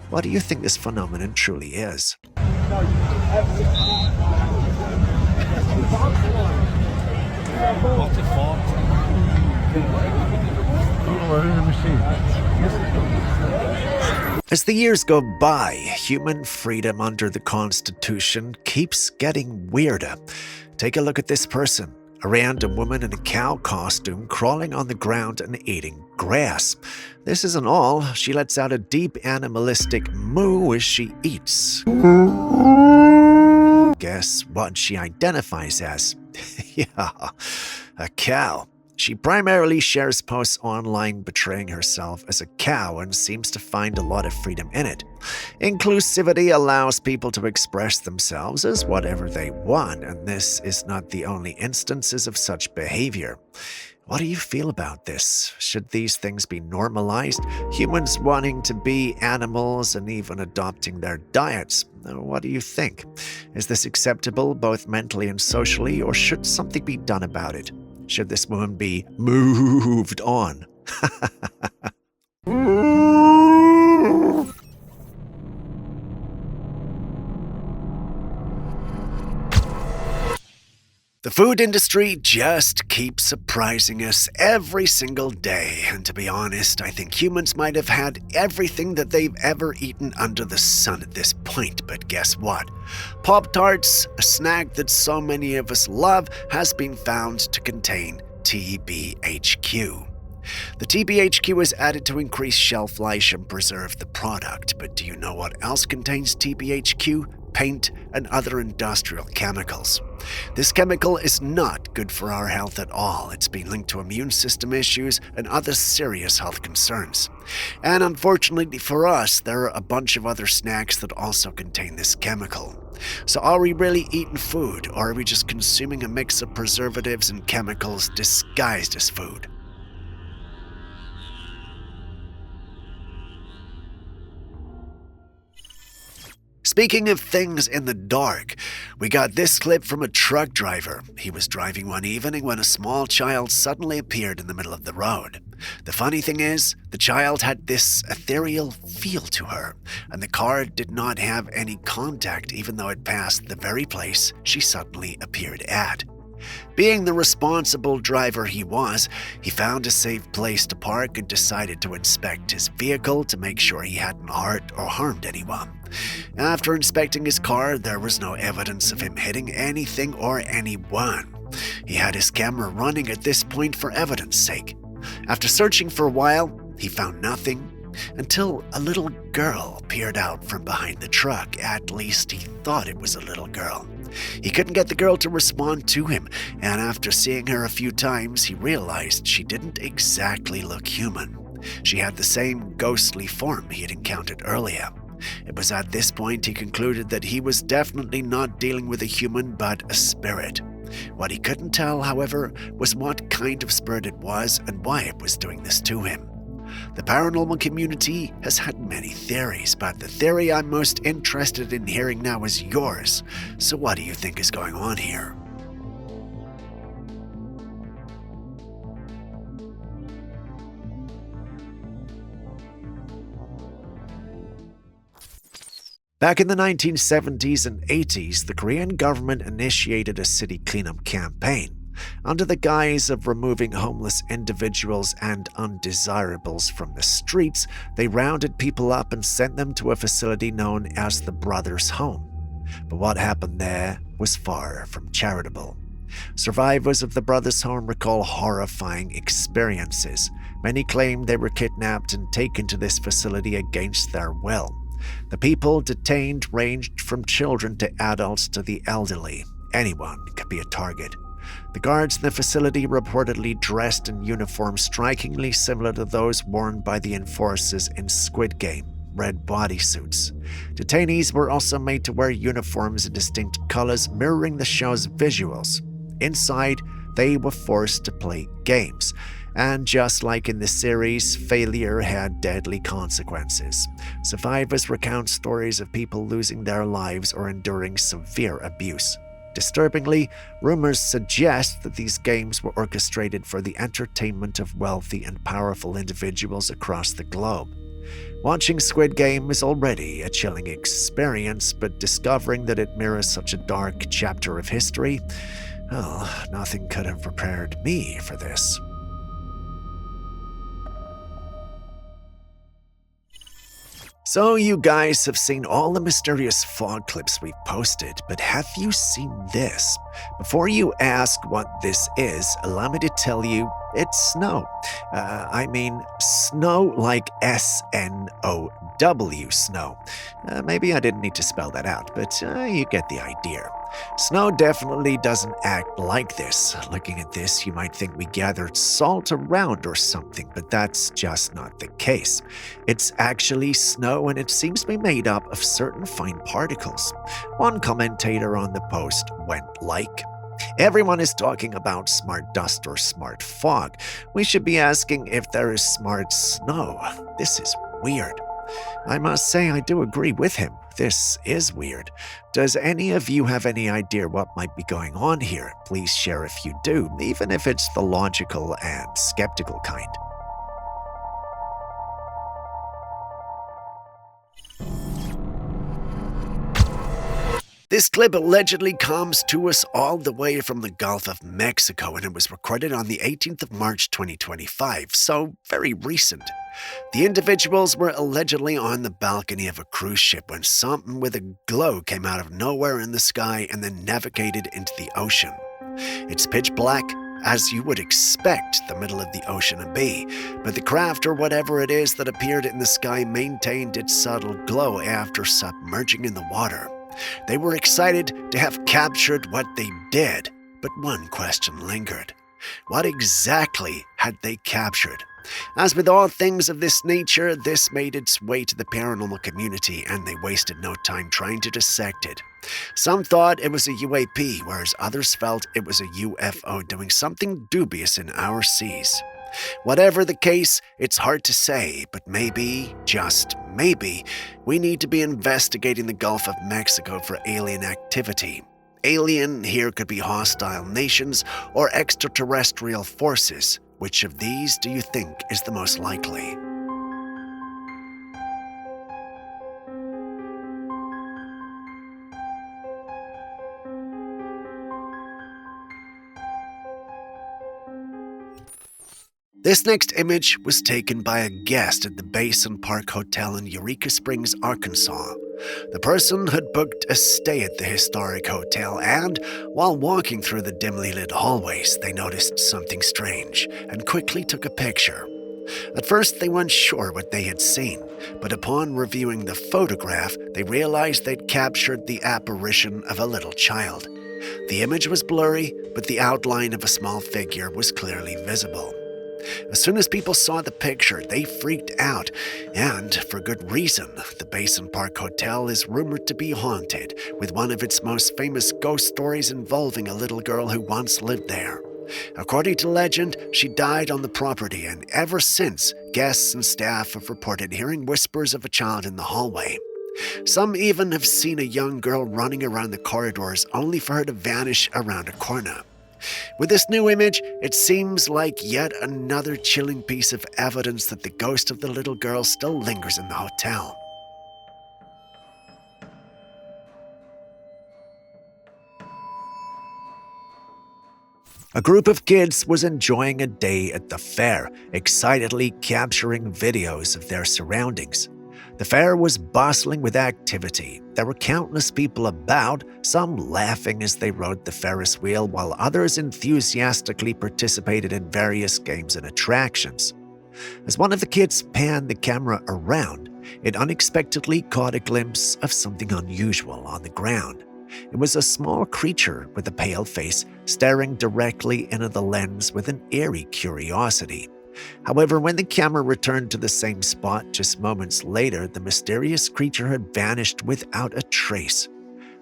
What do you think this phenomenon truly is? As the years go by, human freedom under the Constitution keeps getting weirder. Take a look at this person, a random woman in a cow costume crawling on the ground and eating grass. This isn't all. She lets out a deep animalistic moo as she eats. Guess what she identifies as? Yeah, a cow. She primarily shares posts online portraying herself as a cow and seems to find a lot of freedom in it. Inclusivity allows people to express themselves as whatever they want, and this is not the only instances of such behavior. What do you feel about this? Should these things be normalized? Humans wanting to be animals and even adopting their diets. What do you think? Is this acceptable both mentally and socially, or should something be done about it? Should this woman be moved on? The food industry just keeps surprising us every single day, and to be honest, I think humans might have had everything that they've ever eaten under the sun at this point, but guess what? Pop-Tarts, a snack that so many of us love, has been found to contain TBHQ. The TBHQ is added to increase shelf life and preserve the product, but do you know what else contains TBHQ? Paint, and other industrial chemicals. This chemical is not good for our health at all. It's been linked to immune system issues and other serious health concerns. And unfortunately for us, there are a bunch of other snacks that also contain this chemical. So are we really eating food, or are we just consuming a mix of preservatives and chemicals disguised as food? Speaking of things in the dark, we got this clip from a truck driver. He was driving one evening when a small child suddenly appeared in the middle of the road. The funny thing is, the child had this ethereal feel to her, and the car did not have any contact even though it passed the very place she suddenly appeared at. Being the responsible driver he was, he found a safe place to park and decided to inspect his vehicle to make sure he hadn't hurt or harmed anyone. After inspecting his car, there was no evidence of him hitting anything or anyone. He had his camera running at this point for evidence sake. After searching for a while, he found nothing until a little girl peered out from behind the truck. At least he thought it was a little girl. He couldn't get the girl to respond to him, and after seeing her a few times, he realized she didn't exactly look human. She had the same ghostly form he had encountered earlier. It was at this point he concluded that he was definitely not dealing with a human but a spirit. What he couldn't tell, however, was what kind of spirit it was and why it was doing this to him. The paranormal community has had many theories, but the theory I'm most interested in hearing now is yours. So what do you think is going on here? Back in the 1970s and 80s, the Korean government initiated a city cleanup campaign. Under the guise of removing homeless individuals and undesirables from the streets, they rounded people up and sent them to a facility known as the Brothers' Home. But what happened there was far from charitable. Survivors of the Brothers' Home recall horrifying experiences. Many claim they were kidnapped and taken to this facility against their will. The people detained ranged from children to adults to the elderly. Anyone could be a target. The guards in the facility reportedly dressed in uniforms strikingly similar to those worn by the enforcers in Squid Game, red bodysuits. Detainees were also made to wear uniforms in distinct colors mirroring the show's visuals. Inside, they were forced to play games, and just like in the series, failure had deadly consequences. Survivors recount stories of people losing their lives or enduring severe abuse. Disturbingly, rumors suggest that these games were orchestrated for the entertainment of wealthy and powerful individuals across the globe. Watching Squid Game is already a chilling experience, but discovering that it mirrors such a dark chapter of history, well, nothing could have prepared me for this. So you guys have seen all the mysterious fog clips we've posted, but have you seen this? Before you ask what this is, allow me to tell you it's snow. I mean snow like S-N-O-W snow. Maybe I didn't need to spell that out, but you get the idea. Snow definitely doesn't act like this. Looking at this, you might think we gathered salt around or something, but that's just not the case. It's actually snow, and it seems to be made up of certain fine particles. One commentator on the post went like, "Everyone is talking about smart dust or smart fog. We should be asking if there is smart snow. This is weird." I must say I do agree with him. This is weird. Does any of you have any idea what might be going on here? Please share if you do, even if it's the logical and skeptical kind. This clip allegedly comes to us all the way from the Gulf of Mexico, and it was recorded on the 18th of March 2025, so very recent. The individuals were allegedly on the balcony of a cruise ship when something with a glow came out of nowhere in the sky and then navigated into the ocean. It's pitch black, as you would expect the middle of the ocean to be, but the craft or whatever it is that appeared in the sky maintained its subtle glow after submerging in the water. They were excited to have captured what they did, but one question lingered. What exactly had they captured? As with all things of this nature, this made its way to the paranormal community, and they wasted no time trying to dissect it. Some thought it was a UAP, whereas others felt it was a UFO doing something dubious in our seas. Whatever the case, it's hard to say, but maybe, just maybe, we need to be investigating the Gulf of Mexico for alien activity. Alien here could be hostile nations or extraterrestrial forces. Which of these do you think is the most likely? This next image was taken by a guest at the Basin Park Hotel in Eureka Springs, Arkansas. The person had booked a stay at the historic hotel, and while walking through the dimly lit hallways, they noticed something strange and quickly took a picture. At first, they weren't sure what they had seen, but upon reviewing the photograph, they realized they'd captured the apparition of a little child. The image was blurry, but the outline of a small figure was clearly visible. As soon as people saw the picture, they freaked out, and for good reason. The Basin Park Hotel is rumored to be haunted, with one of its most famous ghost stories involving a little girl who once lived there. According to legend, she died on the property, and ever since, guests and staff have reported hearing whispers of a child in the hallway. Some even have seen a young girl running around the corridors only for her to vanish around a corner. With this new image, it seems like yet another chilling piece of evidence that the ghost of the little girl still lingers in the hotel. A group of kids was enjoying a day at the fair, excitedly capturing videos of their surroundings. The fair was bustling with activity. There were countless people about, some laughing as they rode the Ferris wheel, while others enthusiastically participated in various games and attractions. As one of the kids panned the camera around, it unexpectedly caught a glimpse of something unusual on the ground. It was a small creature with a pale face, staring directly into the lens with an eerie curiosity. However, when the camera returned to the same spot just moments later, the mysterious creature had vanished without a trace.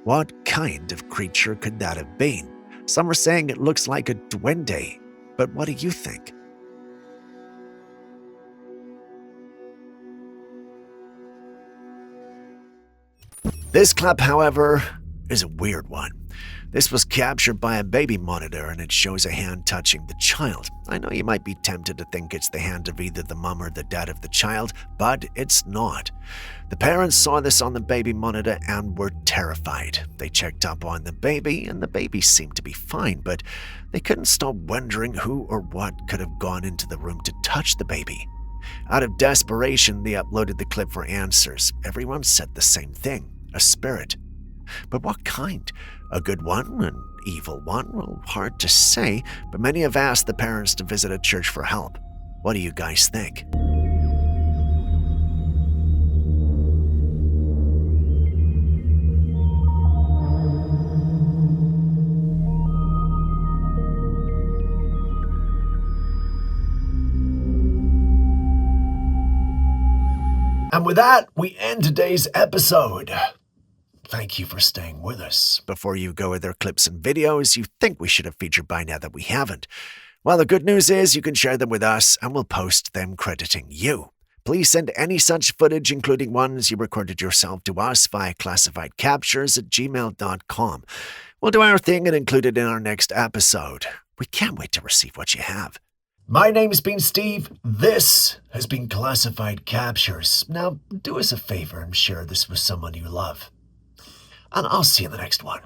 What kind of creature could that have been? Some are saying it looks like a duende, but what do you think? This clip, however, is a weird one. This was captured by a baby monitor and it shows a hand touching the child. I know you might be tempted to think it's the hand of either the mum or the dad of the child, but it's not. The parents saw this on the baby monitor and were terrified. They checked up on the baby and the baby seemed to be fine, but they couldn't stop wondering who or what could have gone into the room to touch the baby. Out of desperation, they uploaded the clip for answers. Everyone said the same thing, a spirit. But what kind? A good one? An evil one? Well, hard to say, but many have asked the parents to visit a church for help. What do you guys think? And with that, we end today's episode. Thank you for staying with us. Before you go with their clips and videos you think we should have featured by now that we haven't. Well, the good news is you can share them with us and we'll post them crediting you. Please send any such footage, including ones you recorded yourself, to us via classifiedcaptures@gmail.com. We'll do our thing and include it in our next episode. We can't wait to receive what you have. My name's been Steve. This has been Classified Captures. Now, do us a favor and share this with someone you love. And I'll see you in the next one.